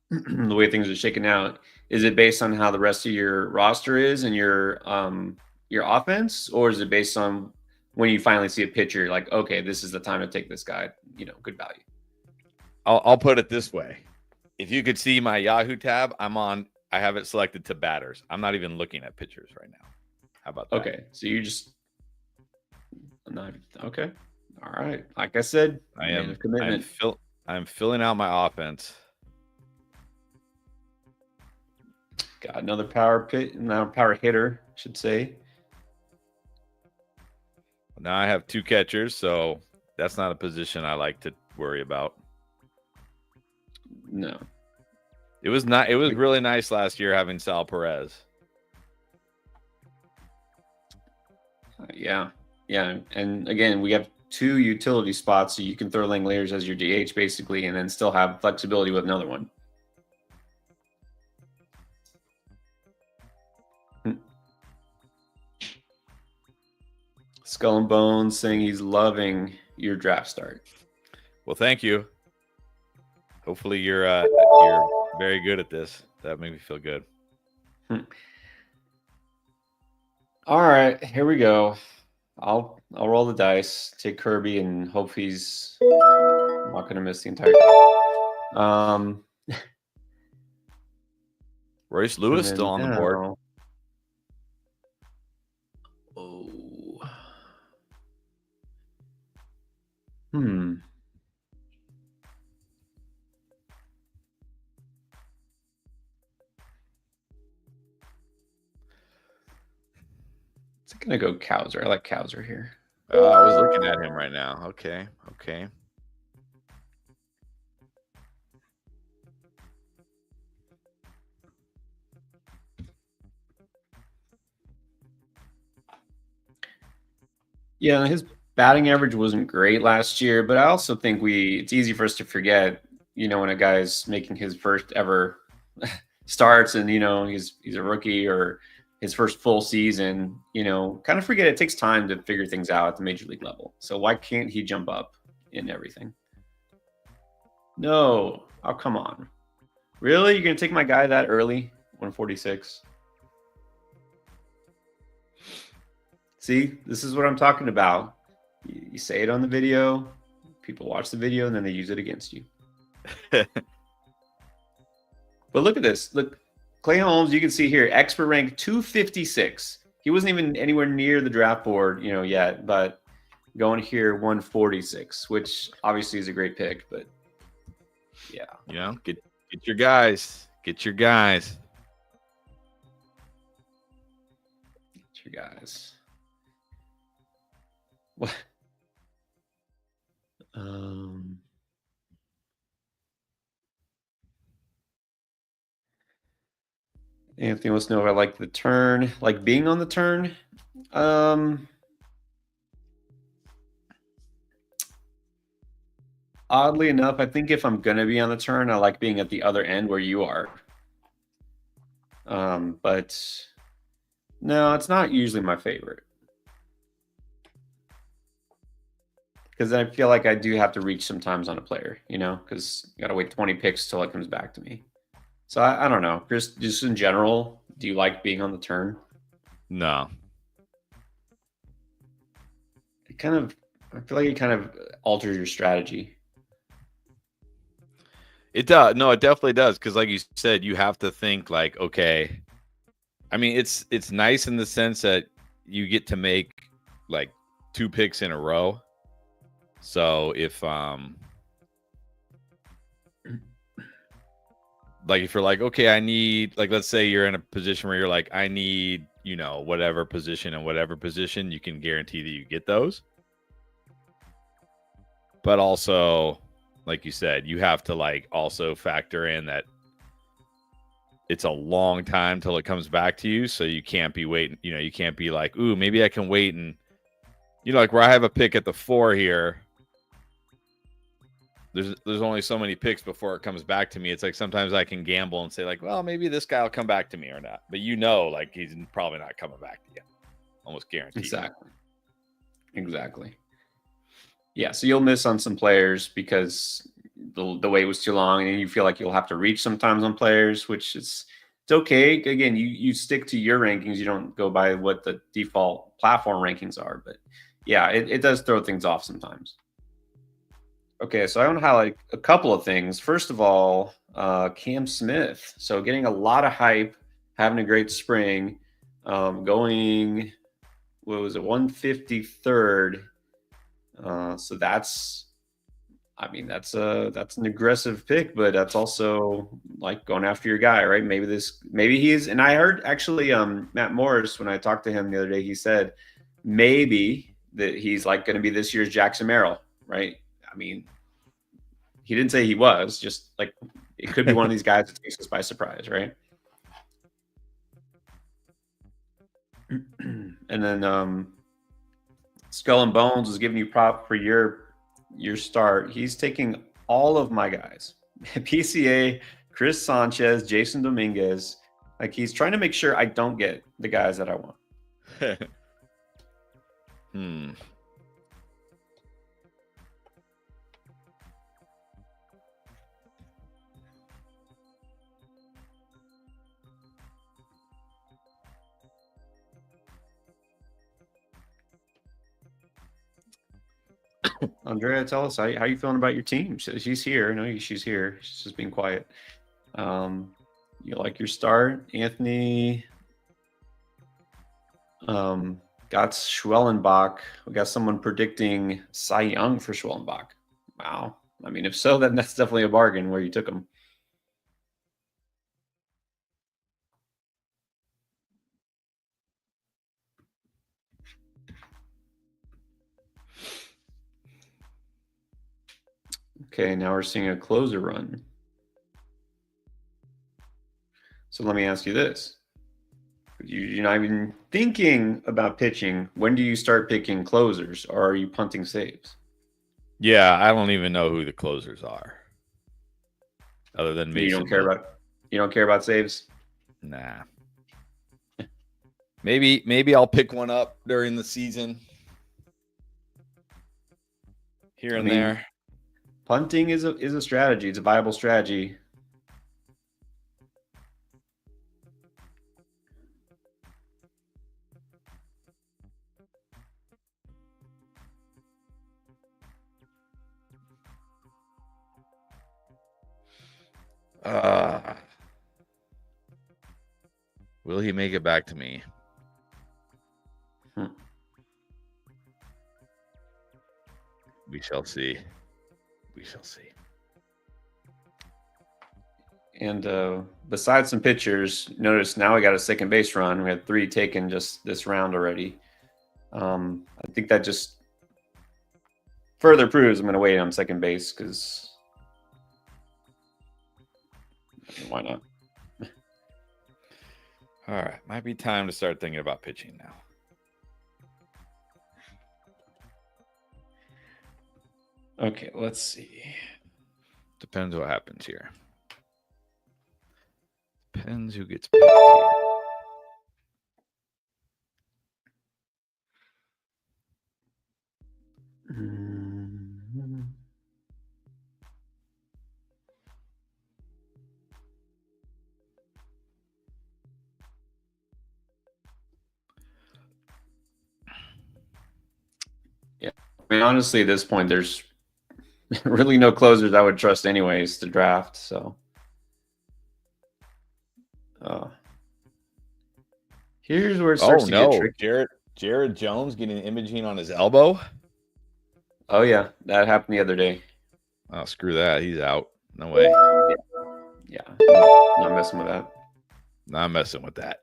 way things are shaking out, is it based on how the rest of your roster is and your offense, or is it based on when you finally see a pitcher, like, okay, this is the time to take this guy, good value? I'll put it this way. If you could see my Yahoo tab, I'm on I have it selected to batters. I'm not even looking at pitchers right now. How about that? Okay, so you just not okay. All right. Like I said, man of commitment. I'm filling out my offense. Got another power hitter, I should say. Now I have 2 catchers, so that's not a position I like to worry about. No. It was really nice last year having Sal Perez. Yeah. And again, we have 2 utility spots, so you can throw Langeliers as your DH basically, and then still have flexibility with another one. Skull and Bones saying he's loving your draft start. Well, thank you. Hopefully you're very good at this. That made me feel good. All right, here we go. I'll roll the dice, take Kirby, and hope he's not going to miss the entire game. Royce Lewis still on the board. Oh. It's gonna go Cowser. I like Cowser here. I was looking at him right now. Okay. Yeah, his batting average wasn't great last year, but I also think it's easy for us to forget, when a guy's making his first ever starts and, he's a rookie or his first full season, kind of forget it takes time to figure things out at the major league level. So why can't he jump up in everything? No. Oh, come on. Really? You're going to take my guy that early? 146. See, this is what I'm talking about. You say it on the video, people watch the video, and then they use it against you. But look at this. Look, Clay Holmes, you can see here, expert rank 256. He wasn't even anywhere near the draft board, yet, but going here 146, which obviously is a great pick, but yeah. Get your guys. Get your guys. What? Anthony wants to know if I like the turn, like being on the turn. Oddly enough, I think if I'm gonna be on the turn, I like being at the other end where you are. But no, it's not usually my favorite. Because I feel like I do have to reach sometimes on a player, because you got to wait 20 picks till it comes back to me. So I don't know. Just in general, do you like being on the turn? No. I feel like it kind of alters your strategy. It does. No, it definitely does. Because like you said, you have to think like, okay. I mean, it's nice in the sense that you get to make like 2 picks in a row. So if like if you're like, okay, I need, like, let's say you're in a position where you're like, I need, whatever position and whatever position, you can guarantee that you get those. But also, like you said, you have to like also factor in that it's a long time till it comes back to you. So you can't be waiting, you can't be like, ooh, maybe I can wait. And, like where I have a pick at the 4 here, there's only so many picks before it comes back to me. It's like sometimes I can gamble and say like, well, maybe this guy will come back to me or not. But like he's probably not coming back to you. Almost guaranteed. Exactly. Yeah, so you'll miss on some players because the wait was too long, and you feel like you'll have to reach sometimes on players, which it's okay. Again, you stick to your rankings. You don't go by what the default platform rankings are. But yeah, it does throw things off sometimes. Okay, so I want to highlight a couple of things. First of all, Cam Smith. So getting a lot of hype, having a great spring, going, what was it, 153rd. So that's, I mean, that's an aggressive pick, but that's also like going after your guy, right? Maybe he's, and I heard actually, Matt Morris, when I talked to him the other day, he said maybe that he's like going to be this year's Jackson Merrill, right? I mean, he didn't say he was, just like it could be one of these guys that takes us by surprise, right? And then Skull and Bones was giving you prop for your start. He's taking all of my guys. PCA, Chris Sanchez, Jason Dominguez. Like he's trying to make sure I don't get the guys that I want. Andrea, tell us how you feeling about your team. She's here. I know she's here. She's just being quiet. You like your start, Anthony? Got Schwellenbach. We got someone predicting Cy Young for Schwellenbach. Wow. I mean, if so, then that's definitely a bargain where you took him. Okay, now we're seeing a closer run. So let me ask you this. You're not even thinking about pitching. When do you start picking closers, or are you punting saves? Yeah, I don't even know who the closers are. Other than Mason. You don't care about saves? Nah. Maybe I'll pick one up during the season. Here and there. Punting is a strategy. It's a viable strategy. Will he make it back to me? We shall see. We shall see. And besides some pitchers, notice now we got a second base run. We had 3 taken just this round already. I think that just further proves I'm going to wait on second base because why not? All right. Might be time to start thinking about pitching now. Okay, let's see. Depends what happens here. Depends who gets picked here. Yeah, I mean, honestly, at this point, there's really no closers I would trust anyways to draft. So here's where it starts to get tricky. Jared Jones getting imaging on his elbow. Oh yeah, that happened the other day. Oh, screw that. He's out. No way. Yeah. Not messing with that. Not messing with that.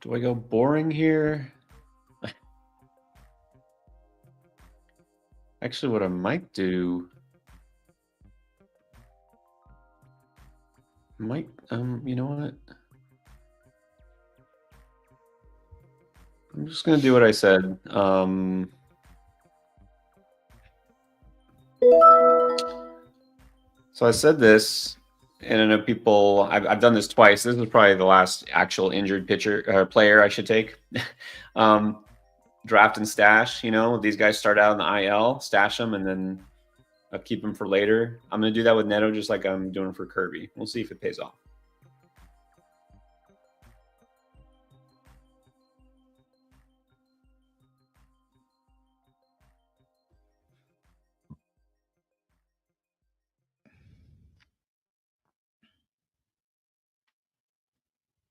Do I go boring here? Actually, what I might do, you know what? I'm just gonna do what I said. So I said this, and I know people. I've done this twice. This is probably the last actual injured player I should take. Draft and stash. You know, these guys start out in the IL, stash them, and then keep them for later. I'm gonna do that with Neto, just like I'm doing for Kirby. We'll see if it pays off.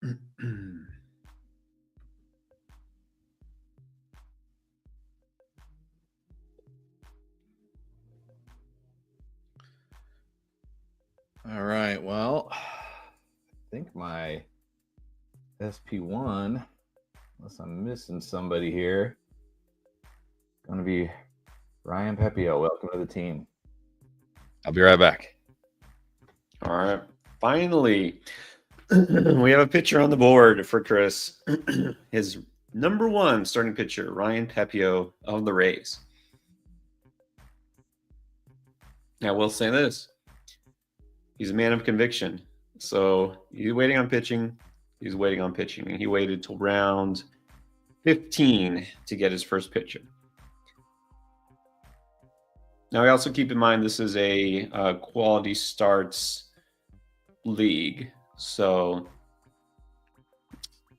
All right. Well, I think my SP1, unless I'm missing somebody here, going to be Ryan Pepio. Welcome to the team. I'll be right back. All right. Finally, we have a pitcher on the board for Chris. His number one starting pitcher, Ryan Pepio of the Rays. Now, we'll say this. He's a man of conviction. So he's waiting on pitching. He's waiting on pitching. And he waited till round 15 to get his first pitcher. Now, we also keep in mind this is a quality starts league. So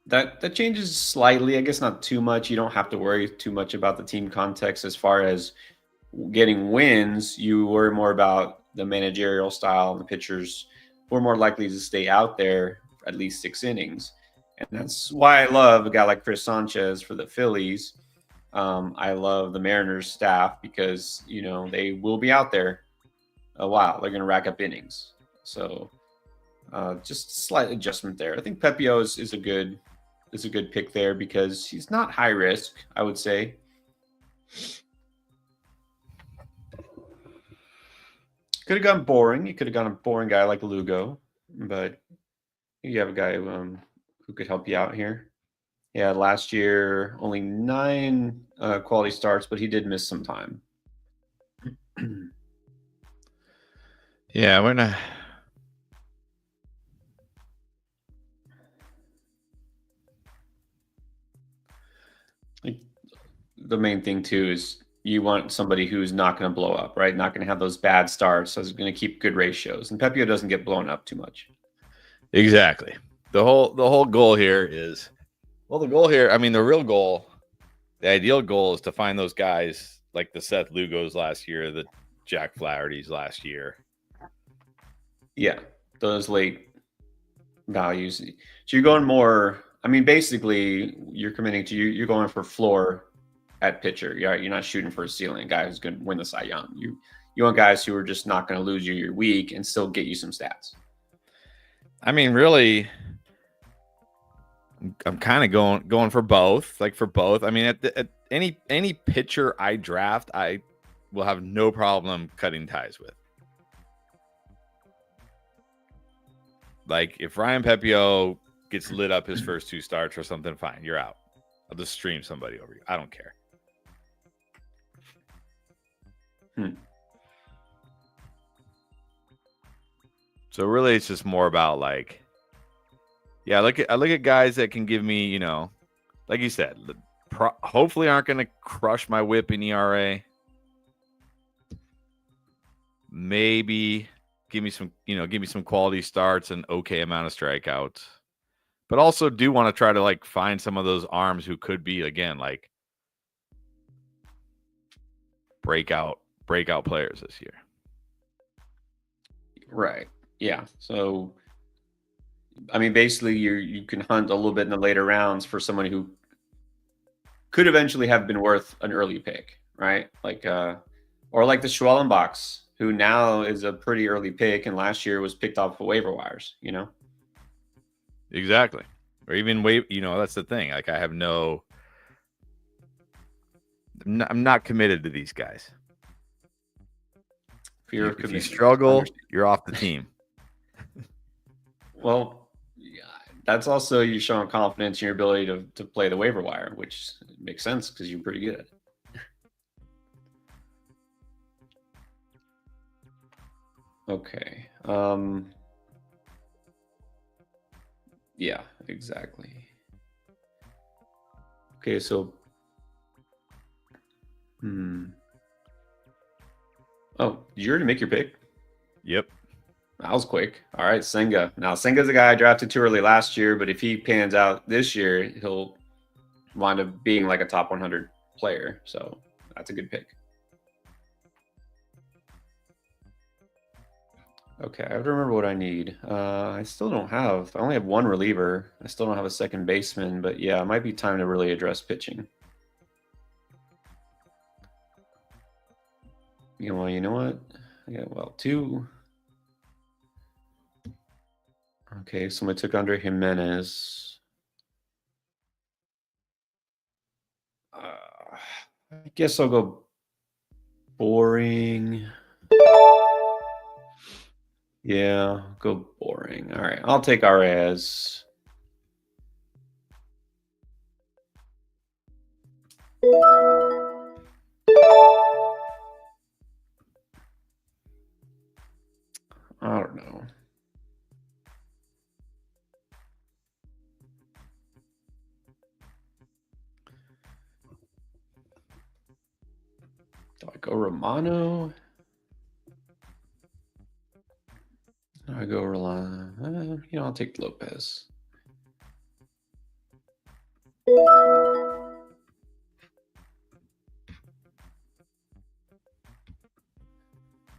that changes slightly. I guess not too much. You don't have to worry too much about the team context as far as getting wins. You worry more about the managerial style and the pitchers who are more likely to stay out there for at least 6 innings. And that's why I love a guy like Chris Sanchez for the Phillies. I love the Mariners staff because, they will be out there a while. They're going to rack up innings. So just a slight adjustment there. I think Pepio is a good pick there because he's not high risk, I would say. Could have gone boring. You could have gone a boring guy like Lugo, but you have a guy who could help you out here. Yeah, last year only 9 quality starts, but he did miss some time. Yeah, we're not. The main thing too is you want somebody who's not going to blow up, right? Not going to have those bad starts. So it's going to keep good ratios. And Pepio doesn't get blown up too much. Exactly. The whole goal here is, the real goal, the ideal goal is to find those guys like the Seth Lugos last year, the Jack Flaherty's last year. Yeah, those late values. So you're going more, basically you're committing to, you're going for floor at pitcher. You're not shooting for a ceiling. Guy who's going to win the Cy Young. You want guys who are just not going to lose you your week and still get you some stats. Really, I'm kind of going for both. Like for both. At any pitcher I draft, I will have no problem cutting ties with. Like if Ryan Pepio gets lit up his first 2 starts or something, fine, you're out. I'll just stream somebody over you. I don't care. So really, it's just more about like, I look at guys that can give me, like you said, hopefully aren't going to crush my whip in ERA. Maybe give me some quality starts and okay amount of strikeouts, but also do want to try to like find some of those arms who could be again like breakout players this year. Right. Yeah. So, basically you can hunt a little bit in the later rounds for someone who could eventually have been worth an early pick, right? Like, or like the Schwellenbachs, who now is a pretty early pick and last year was picked off of waiver wires, Exactly. Or even that's the thing. Like I'm not committed to these guys. If you struggle, you're off the team. Well, yeah, that's also you showing confidence in your ability to play the waiver wire, which makes sense because you're pretty good. Okay. Yeah, exactly. Okay, so Oh, did you already make your pick? Yep. That was quick. All right, Senga. Now, Senga's a guy I drafted too early last year, but if he pans out this year, he'll wind up being like a top 100 player. So that's a good pick. Okay, I have to remember what I need. I still don't have. I only have one reliever. I still don't have a second baseman, but yeah, it might be time to really address pitching. You know what? Yeah, well, two. Okay, somebody took Andre Jimenez. I guess I'll go boring. Yeah, go boring. All right, I'll take Arez. I don't know. Do I go Romano? Do I go Rolando? I'll take Lopez.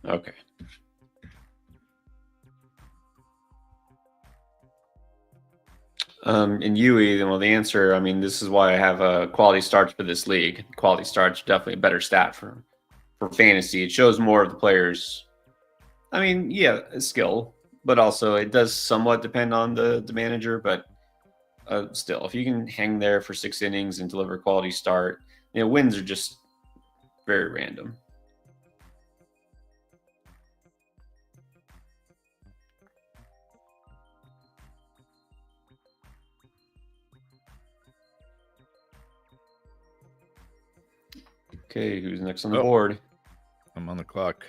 Okay. In Yui, well, the answer, I mean, this is why I have quality starts for this league. Quality starts are definitely a better stat for fantasy. It shows more of the players. I mean, yeah, skill, but also it does somewhat depend on the manager. But still, if you can hang there for 6 innings and deliver a quality start, wins are just very random. Okay, who's next on the board? I'm on the clock.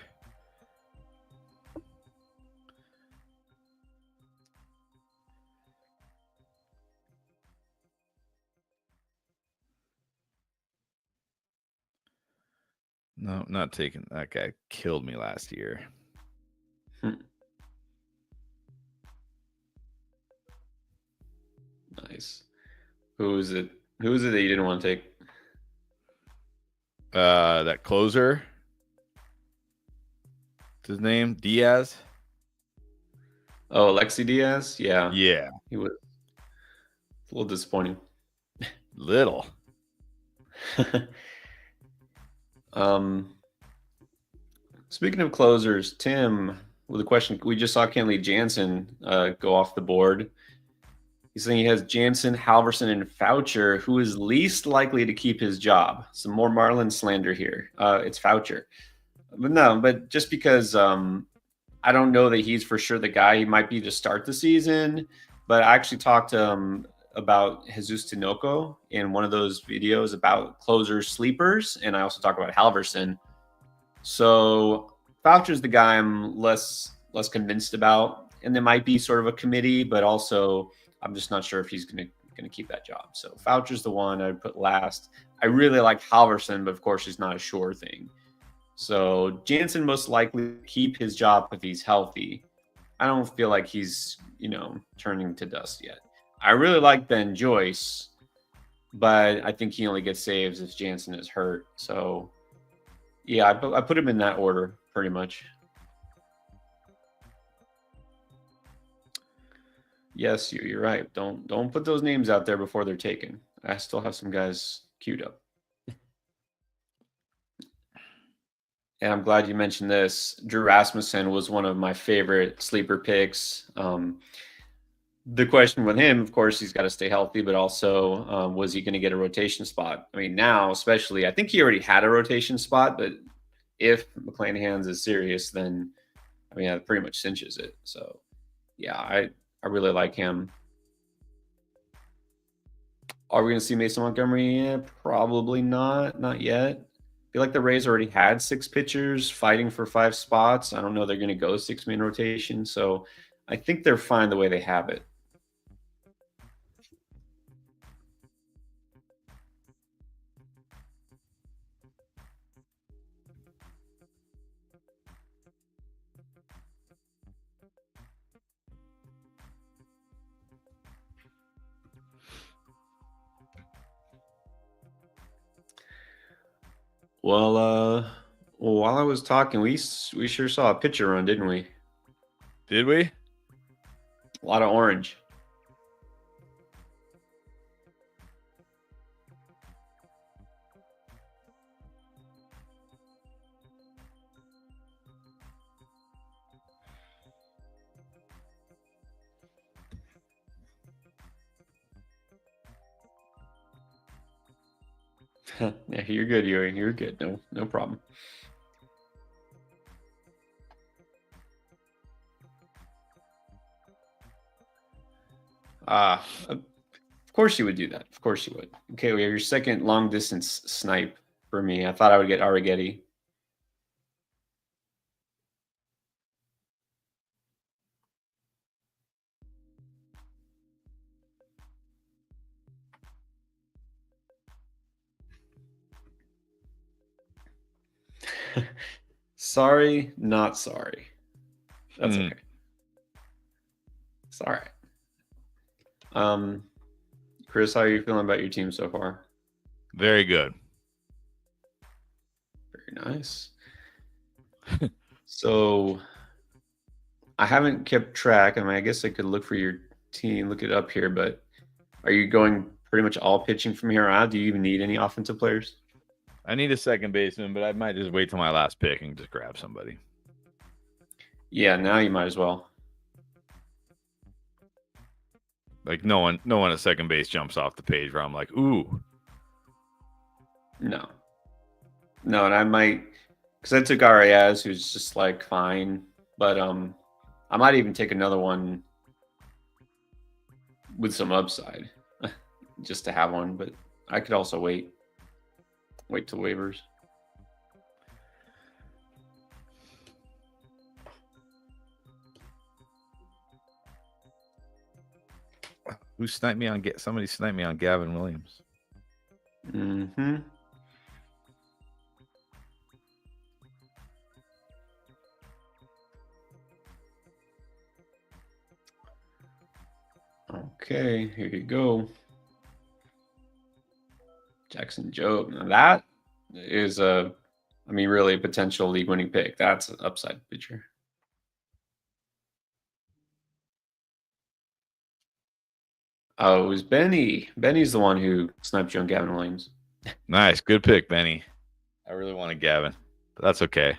No, not taking. That guy killed me last year. Nice. Who is it? Who is it that you didn't want to take? That closer. What's his name? Diaz. Oh, Alexi Diaz. Yeah. Yeah. He was a little disappointing. Little. Speaking of closers, Tim, with a question, we just saw Kenley Jansen go off the board. He's saying he has Jansen, Halverson, and Foucher. Who is least likely to keep his job? Some more Marlin slander here. It's Foucher. But no, but just because I don't know that he's for sure the guy. He might be to start the season, but I actually talked about Jesus Tinoco in one of those videos about closers sleepers, and I also talk about Halverson. So Foucher's the guy I'm less convinced about, and there might be sort of a committee, but also I'm just not sure if he's gonna keep that job. So Foucher's the one I'd put last. I really like Halverson, but of course he's not a sure thing. So Jansen most likely keep his job if he's healthy. I don't feel like he's turning to dust yet. I really like Ben Joyce, but I think he only gets saves if Jansen is hurt. So yeah, I put him in that order pretty much. Yes, you're right. Don't put those names out there before they're taken. I still have some guys queued up. And I'm glad you mentioned this. Drew Rasmussen was one of my favorite sleeper picks. The question with him, of course, he's got to stay healthy, but also was he going to get a rotation spot? I mean, now especially, I think he already had a rotation spot, but if McClanahan's is serious, then I mean, that pretty much cinches it. So, yeah, I really like him. Are we going to see Mason Montgomery? Yeah, probably not. Not yet. I feel like the Rays already had 6 pitchers fighting for 5 spots. I don't know they're going to go 6-man rotation. So I think they're fine the way they have it. Well, while I was talking, we sure saw a pitcher run, didn't we? Did we? A lot of orange. Yeah, you're good, Yuri. You're good. No problem. Of course you would do that. Of course you would. Okay, we have your second long distance snipe for me. I thought I would get Arrighetti. Sorry, not sorry. That's okay. It's all right. Chris, how are you feeling about your team so far? Very good. Very nice. So I haven't kept track. I mean, I guess I could look for your team, look it up here, but are you going pretty much all pitching from here on? Do you even need any offensive players? I need a second baseman, but I might just wait till my last pick and just grab somebody. Yeah, now you might as well. Like no one at second base jumps off the page where I'm like, ooh. No, and I might, because I took Arias, who's just like fine, but I might even take another one with some upside, just to have one. But I could also wait till waivers. Who sniped me on somebody sniped me on Gavin Williams. Mm-hmm. Okay, here you go. Jackson Jobe. Now that is really a potential league winning pick. That's an upside pitcher. Oh, it was Benny. Benny's the one who sniped you on Gavin Williams. Nice. Good pick, Benny. I really wanted Gavin, but that's okay.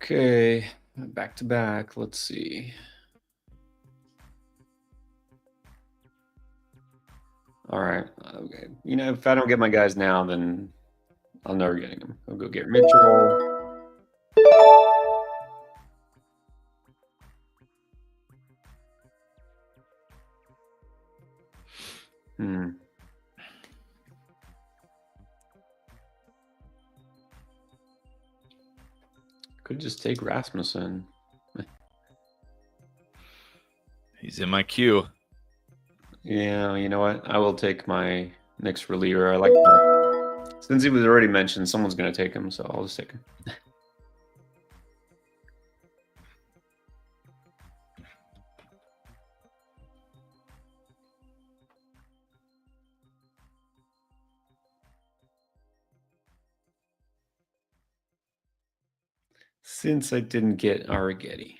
Okay, back to back. Let's see. All right. Okay. You know, if I don't get my guys now, then I'll never get them. I'll go get Mitchell. Could just take Rasmussen. He's in my queue. Yeah, you know what? I will take my next reliever. I like since he was already mentioned, someone's going to take him, so I'll just take him. Since I didn't get Arrighetti.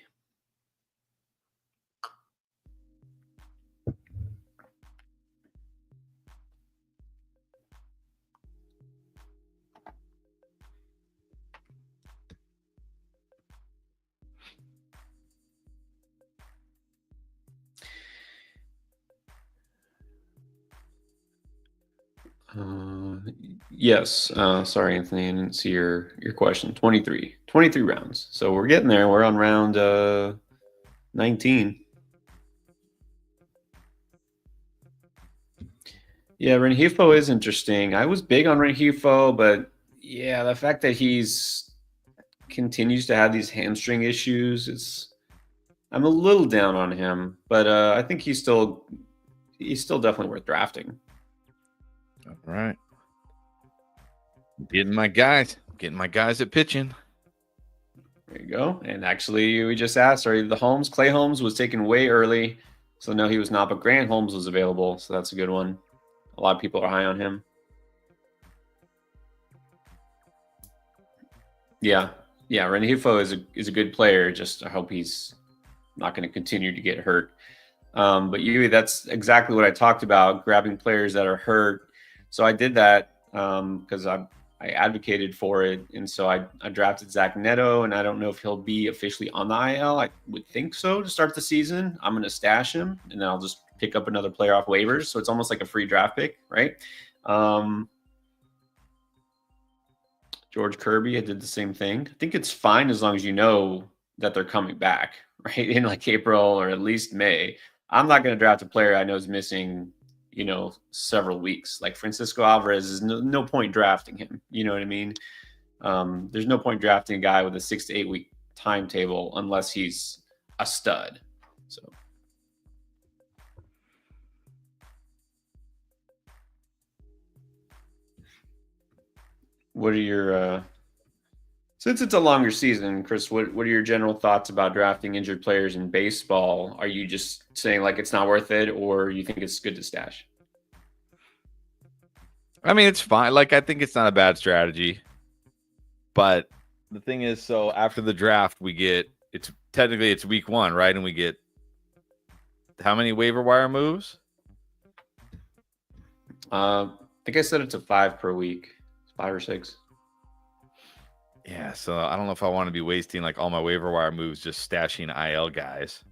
Yes. Sorry, Anthony. I didn't see your question. 23 rounds. So we're getting there. We're on round 19. Yeah, Rengifo is interesting. I was big on Rengifo, but yeah, the fact that he's continues to have these hamstring issues. I'm a little down on him, but I think he's still definitely worth drafting. All right. Getting my guys at pitching. There you go. And actually, we just asked, Clay Holmes was taken way early. So no, he was not, but Grant Holmes was available. So that's a good one. A lot of people are high on him. Yeah. Rengifo is a good player. Just I hope he's not going to continue to get hurt. But that's exactly what I talked about, grabbing players that are hurt. So I did that because I advocated for it. And so I drafted Zach Neto, and I don't know if he'll be officially on the IL. I would think so to start the season. I'm going to stash him, and then I'll just pick up another player off waivers. So it's almost like a free draft pick, right? George Kirby, I did the same thing. I think it's fine as long as you know that they're coming back, right? In like April or at least May. I'm not going to draft a player I know is missing, several weeks. Like Francisco Alvarez is no point drafting him. You know what I mean? There's no point drafting a guy with a 6 to 8 week timetable unless he's a stud. So. What are your since it's a longer season, Chris, what are your general thoughts about drafting injured players in baseball? Are you just saying like it's not worth it, or you think it's good to stash? I mean, it's fine. Like, I think it's not a bad strategy. But the thing is, so after the draft, it's week 1, right? And we get how many waiver wire moves? I think I said it's a 5 per week. 5 or 6. Yeah, so I don't know if I want to be wasting like all my waiver wire moves just stashing IL guys.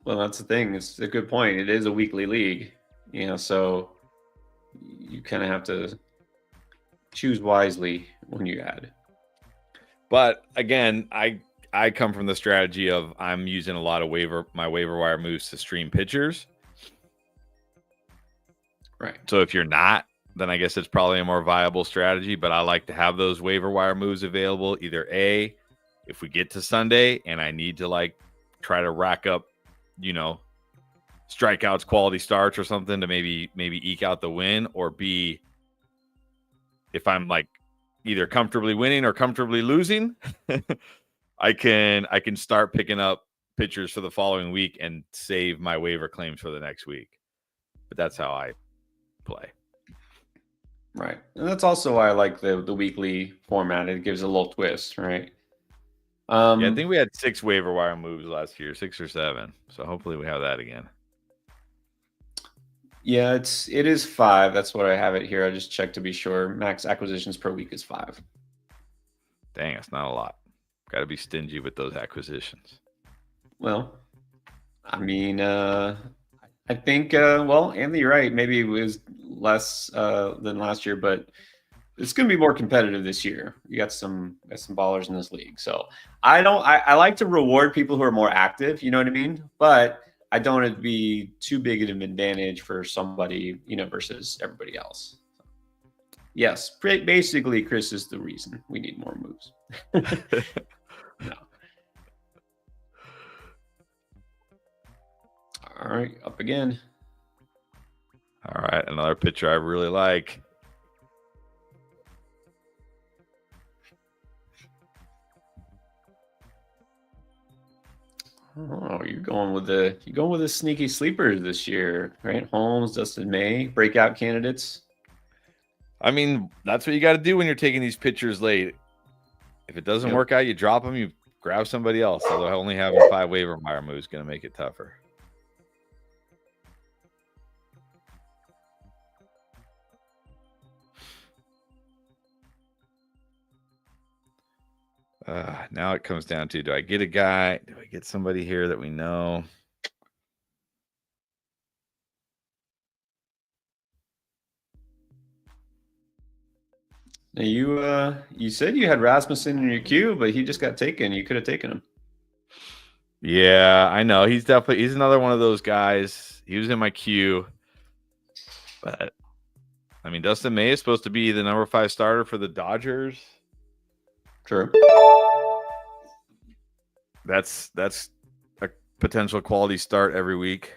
Well, that's the thing. It's a good point. It is a weekly league, so you kind of have to choose wisely when you add. But again, I come from the strategy of I'm using a lot of my waiver wire moves to stream pitchers. Right. So if you're not, then I guess it's probably a more viable strategy. But I like to have those waiver wire moves available. Either A, if we get to Sunday and I need to like try to rack up, strikeouts, quality starts or something to maybe eke out the win, or B, if I'm like either comfortably winning or comfortably losing, I can start picking up pitchers for the following week and save my waiver claims for the next week. But that's how I play. Right. And that's also why I like the weekly format. It gives a little twist, right? Yeah, I think we had 6 waiver wire moves last year, 6 or 7. So hopefully we have that again. Yeah, it is 5. That's what I have it here. I just checked to be sure. Max acquisitions per week is 5. Dang, that's not a lot. Got to be stingy with those acquisitions. Well, I mean, I think, Anthony, you're right. Maybe it was less than last year, but it's going to be more competitive this year. You got some ballers in this league. So I like to reward people who are more active, you know what I mean? But I don't want it to be too big of an advantage for somebody, versus everybody else. So, yes, basically, Chris is the reason we need more moves. No. All right, up again. All right, another pitcher I really like. Oh, you're going with the sneaky sleepers this year, right? Holmes, Dustin May, breakout candidates. I mean, that's what you got to do when you're taking these pitchers late. If it doesn't work out, you drop them, you grab somebody else. Although only having 5 waiver wire moves is going to make it tougher. Now it comes down to, do I get a guy? Do I get somebody here that we know? Now you said you had Rasmussen in your queue, but he just got taken. You could have taken him. Yeah, I know. He's another one of those guys. He was in my queue. But I mean, Dustin May is supposed to be the number 5 starter for the Dodgers. True. That's a potential quality start every week.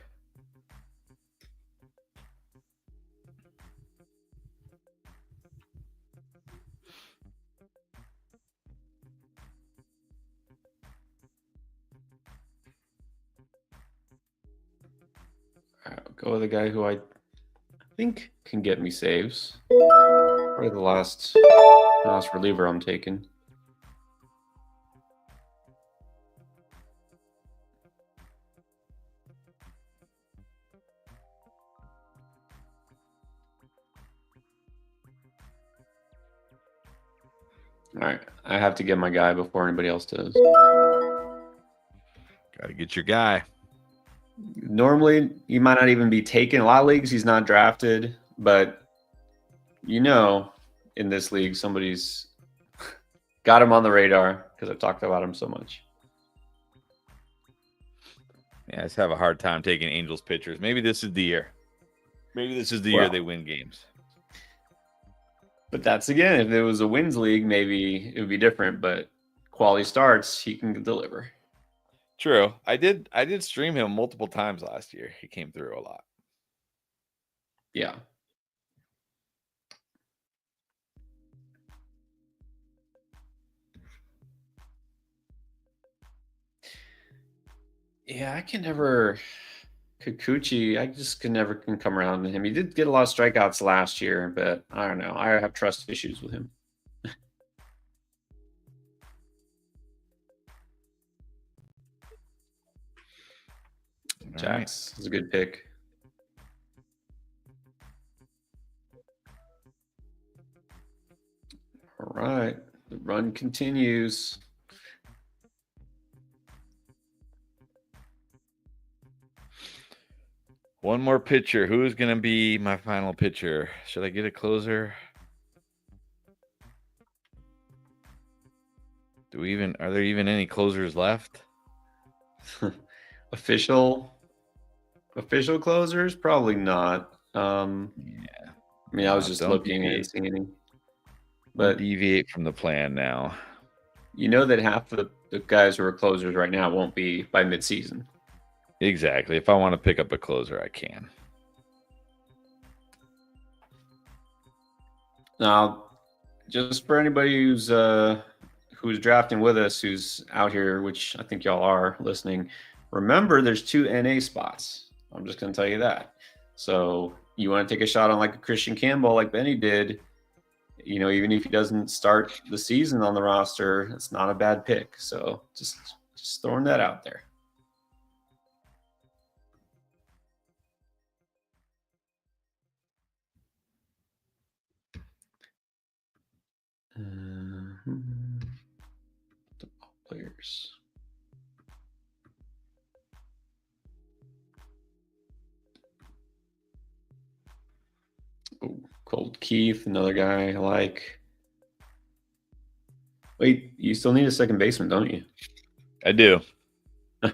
All right, I'll go with a guy who I think can get me saves. Probably the last reliever I'm taking. All right, I have to get my guy before anybody else does. Got to get your guy. Normally, he might not even be taken. A lot of leagues, he's not drafted, but in this league, somebody's got him on the radar because I've talked about him so much. Yeah, I just have a hard time taking Angels pitchers. Maybe this is the year. Maybe this is the year they win games. But that's, again, if it was a wins league, maybe it would be different. But quality starts, he can deliver. True. I did stream him multiple times last year. He came through a lot. Yeah. Yeah, I can never... Kikuchi, I just can never come around to him. He did get a lot of strikeouts last year, but I don't know. I have trust issues with him. Jax is a good pick. All right. The run continues. One more pitcher. Who is going to be my final pitcher? Should I get a closer? Are there even any closers left? Official closers? Probably not. Yeah. I mean, I was just looking and seeing any. But deviate from the plan now. You know that half of the guys who are closers right now won't be by midseason. Exactly. If I want to pick up a closer, I can. Now, just for anybody who's drafting with us, who's out here, which I think y'all are listening, remember there's 2 NA spots. I'm just going to tell you that. So you want to take a shot on like a Christian Campbell like Benny did, even if he doesn't start the season on the roster, it's not a bad pick. So just throwing that out there. Players. Oh, Cold Keith, another guy I like. Wait, you still need a second baseman, don't you? I do. I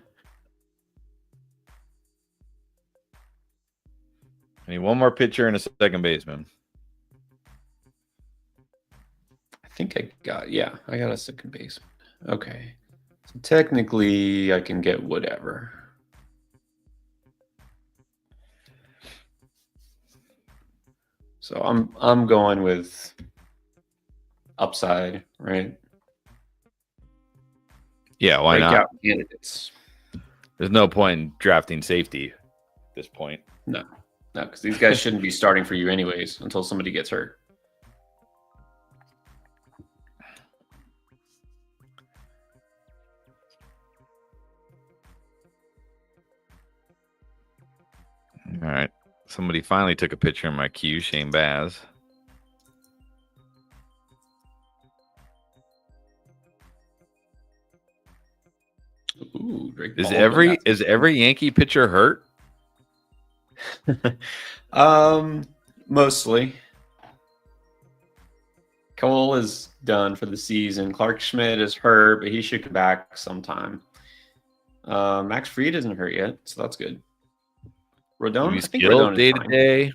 need one more pitcher and a second baseman. I think I got a second baseman. Okay. So technically I can get whatever. So I'm going with upside, right? Yeah, why not? Candidates. There's no point in drafting safety at this point. No, because these guys shouldn't be starting for you anyways until somebody gets hurt. All right. Somebody finally took a picture of my queue, Shane Baz. Ooh, is every Yankee pitcher hurt? Mostly. Cole is done for the season. Clark Schmidt is hurt, but he should come back sometime. Max Fried isn't hurt yet, so that's good. Rodon, I think Rodon is day to day.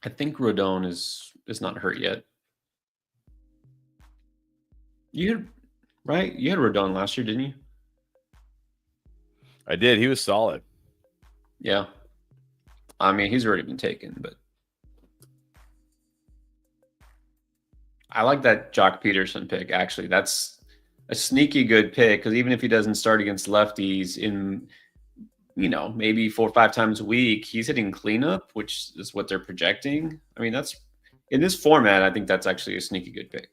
I think Rodon is is not hurt yet. You had Rodon last year, didn't you? I did. He was solid. Yeah. I mean, he's already been taken, but I like that Jock Peterson pick, actually. That's a sneaky good pick because even if he doesn't start against lefties in, maybe 4 or 5 times a week, he's hitting cleanup, which is what they're projecting. I mean, that's in this format, I think that's actually a sneaky good pick.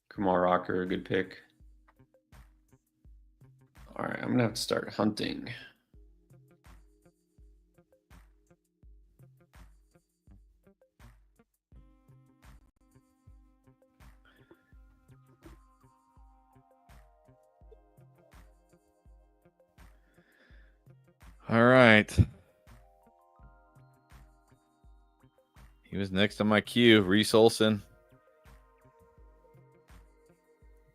Kumar Rocker, good pick. All right, I'm going to have to start hunting. All right. He was next on my queue. Reese Olson.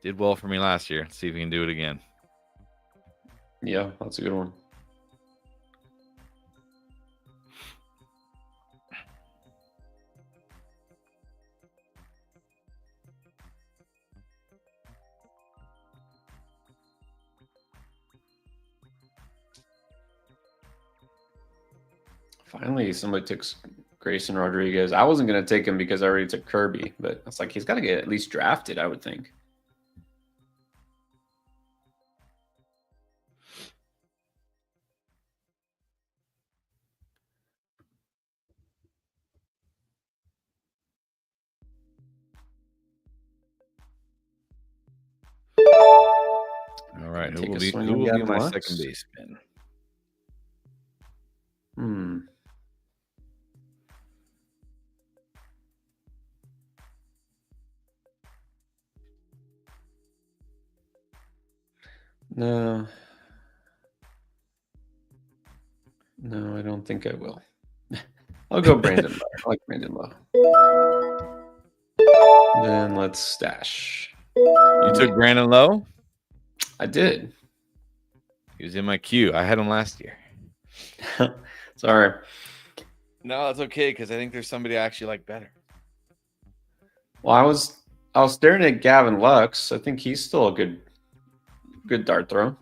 Did well for me last year. Let's see if he can do it again. Yeah, that's a good one. Finally, somebody took Grayson Rodriguez. I wasn't going to take him because I already took Kirby, but it's like he's got to get at least drafted, I would think. All right, who will be my second baseman? No, I don't think I will. I'll go Brandon Lowe. I like Brandon Lowe. Then let's stash. You took Brandon Lowe? I did. He was in my queue. I had him last year. Sorry. No, that's okay because I think there's somebody I actually like better. Well, I was staring at Gavin Lux. I think he's still a good dart throw.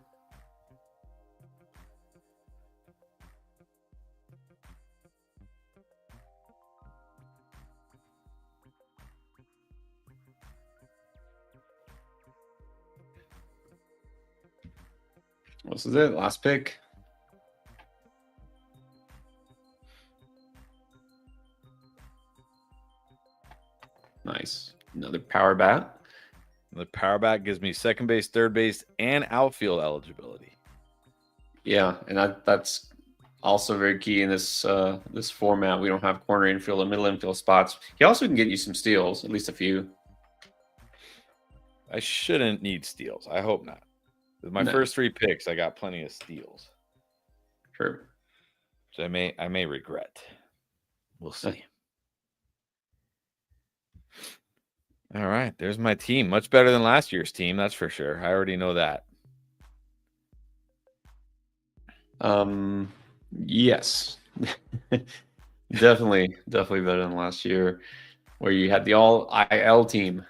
This is it. Last pick. Nice. Another power bat. The power bat gives me second base, third base, and outfield eligibility. Yeah, and that's also very key in this this format. We don't have corner infield and middle infield spots. He also can get you some steals, at least a few. I shouldn't need steals. I hope not. With my first 3 picks, I got plenty of steals. Sure. So I may regret. We'll see. All right, there's my team. Much better than last year's team, that's for sure. I already know that. Yes. definitely better than last year, where you had the all IL team.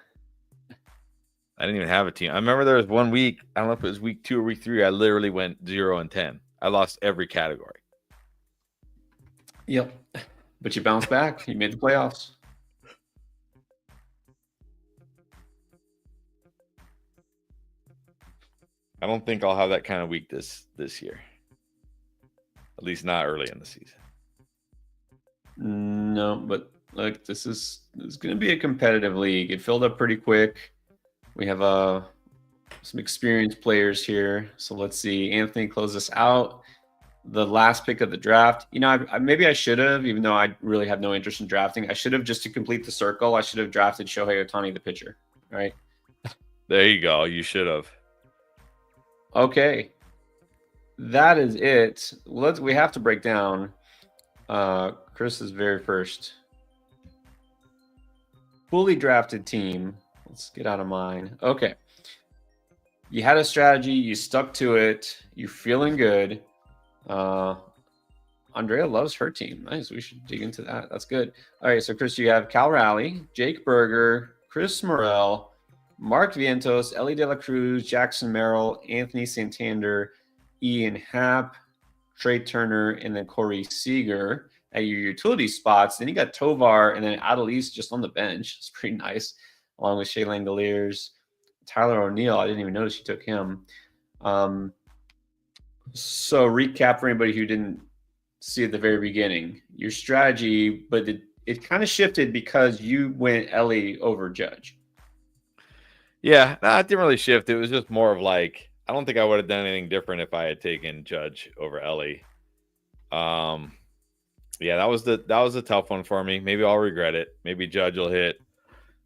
I didn't even have a team. I remember there was 1 week, I don't know if it was week 2 or week 3, I literally went 0-10. I lost every category. Yep. But you bounced back. You made the playoffs. I don't think I'll have that kind of week this year. At least not early in the season. No, but look, this is going to be a competitive league. It filled up pretty quick. We have some experienced players here. So let's see. Anthony, close us out. The last pick of the draft. Maybe I should have, even though I really have no interest in drafting. I should have, just to complete the circle, I should have drafted Shohei Ohtani, the pitcher. All right. There you go. You should have. Okay. That is it. We have to break down Chris's very first fully drafted team. Let's get out of mine. Okay. You had a strategy. You stuck to it. You're feeling good. Andrea loves her team. Nice. We should dig into that. That's good. All right. So, Chris, you have Cal Raleigh, Jake Berger, Chris Morel, Mark Vientos, Ellie De La Cruz, Jackson Merrill, Anthony Santander, Ian Happ, Trey Turner, and then Corey Seager at your utility spots. Then you got Tovar and then Adelise just on the bench. It's pretty nice, along with Shea Langoliers, Tyler O'Neill. I didn't even notice you took him. So recap for anybody who didn't see at the very beginning, your strategy, but it kind of shifted because you went Ellie over Judge. Yeah, no, it didn't really shift. It was just more of like, I don't think I would have done anything different if I had taken Judge over Ellie. Yeah, that was the tough one for me. Maybe I'll regret it. Maybe Judge will hit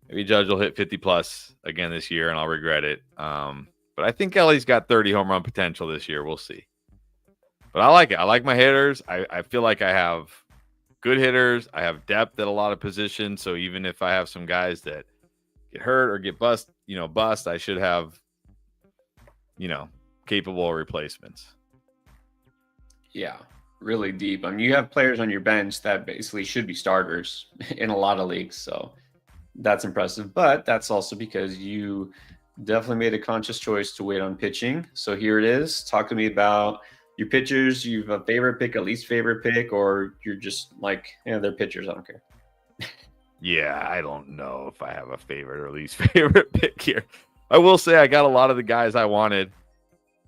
50 plus again this year, and I'll regret it. But I think Ellie's got 30 home run potential this year. We'll see. But I like it. I like my hitters. I feel like I have good hitters. I have depth at a lot of positions. So even if I have some guys that get hurt or get bust, I should have, capable replacements. Yeah, really deep. I mean, you have players on your bench that basically should be starters in a lot of leagues. So that's impressive. But that's also because you definitely made a conscious choice to wait on pitching. So here it is. Talk to me about your pitchers. You have a favorite pick, a least favorite pick, or you're just like, they're pitchers. I don't care. Yeah, I don't know if I have a favorite or least favorite pick here. I will say I got a lot of the guys I wanted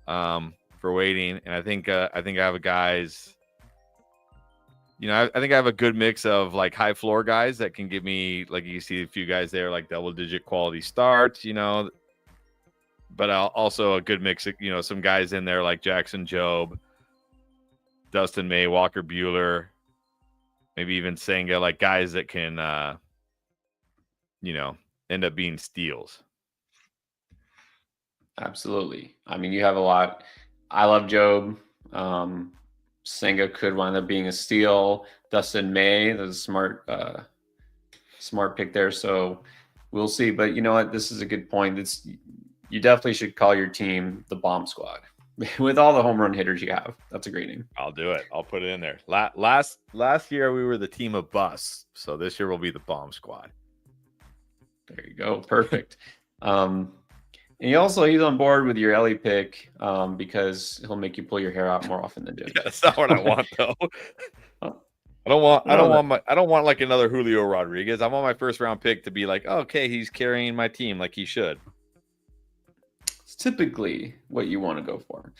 for waiting, and I think I have a guys. I think I have a good mix of like high floor guys that can give me, like you see a few guys there like double digit quality starts, but also a good mix of some guys in there like Jackson Jobe, Dustin May, Walker Buehler. Maybe even Senga, like guys that can, end up being steals. Absolutely. I mean, you have a lot. I love Job. Senga could wind up being a steal. Dustin May, that's a smart pick there. So we'll see. But you know what? This is a good point. You definitely should call your team the Bomb Squad. With all the home run hitters you have. That's a great name. I'll do it. I'll put it in there. Last year we were the team of busts, so this year we'll be the Bomb Squad. There you go. Perfect. And he's on board with your Ellie pick because he'll make you pull your hair out more often than Judge. Yeah, that's not what I want though. I don't want like another Julio Rodriguez. I want my first round pick to be like, okay, he's carrying my team like he should. Typically what you want to go for.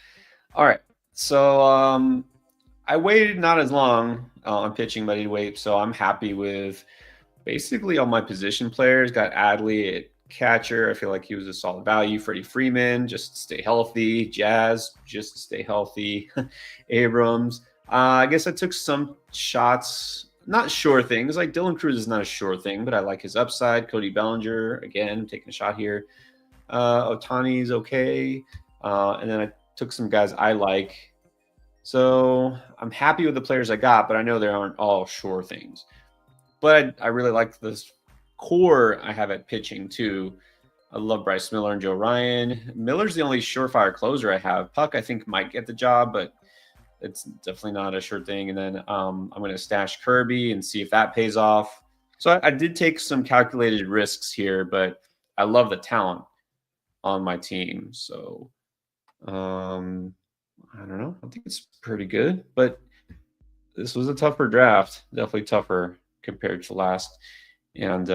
All right. So I waited not as long on pitching, but I did wait. So I'm happy with basically all my position players. Got Adley at catcher. I feel like he was a solid value. Freddie Freeman, just stay healthy. Jazz, just stay healthy. Abrams. I guess I took some shots, not sure things. Like Dylan Cruz is not a sure thing, but I like his upside. Cody Bellinger, again, taking a shot here. Otani's okay. And then I took some guys I like. So I'm happy with the players I got, but I know they aren't all sure things. But I really like this core I have at pitching too. I love Bryce Miller and Joe Ryan. Miller's the only surefire closer I have. Puck, I think, might get the job, but it's definitely not a sure thing. And then I'm going to stash Kirby and see if that pays off. So I did take some calculated risks here, but I love the talent on my team. So I don't know. I think it's pretty good, but this was a tougher draft, definitely tougher compared to last. And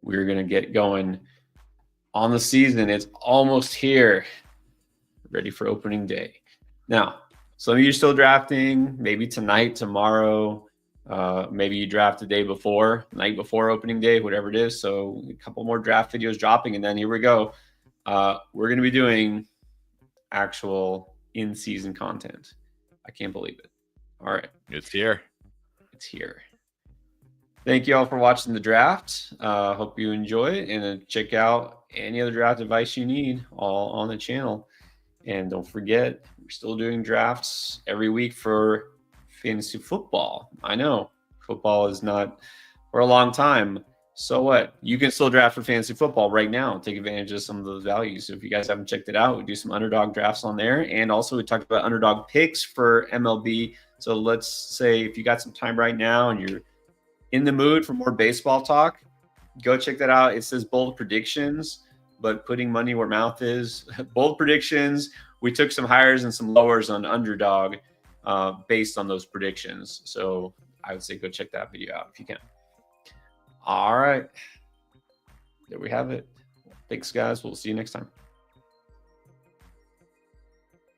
we're going to get going on the season. It's almost here, ready for opening day. Now, some of you are still drafting, maybe tonight, tomorrow, maybe you draft the day before, night before opening day, whatever it is. So a couple more draft videos dropping, and then here we go. We're going to be doing actual in-season content. I can't believe it. All right. It's here. It's here. Thank you all for watching the draft. Hope you enjoy it, and check out any other draft advice you need all on the channel. And don't forget, we're still doing drafts every week for fantasy football. I know football is not for a long time. So what? You can still draft for fantasy football right now. Take advantage of some of those values. So if you guys haven't checked it out, we do some underdog drafts on there. And also we talked about underdog picks for MLB So let's say if you got some time right now and you're in the mood for more baseball talk, go check that out. It says bold predictions, but putting money where mouth is. Bold predictions. We took some hires and some lowers on Underdog based on those predictions. So I would say go check that video out if you can. All right. There we have it. Thanks, guys. We'll see you next time.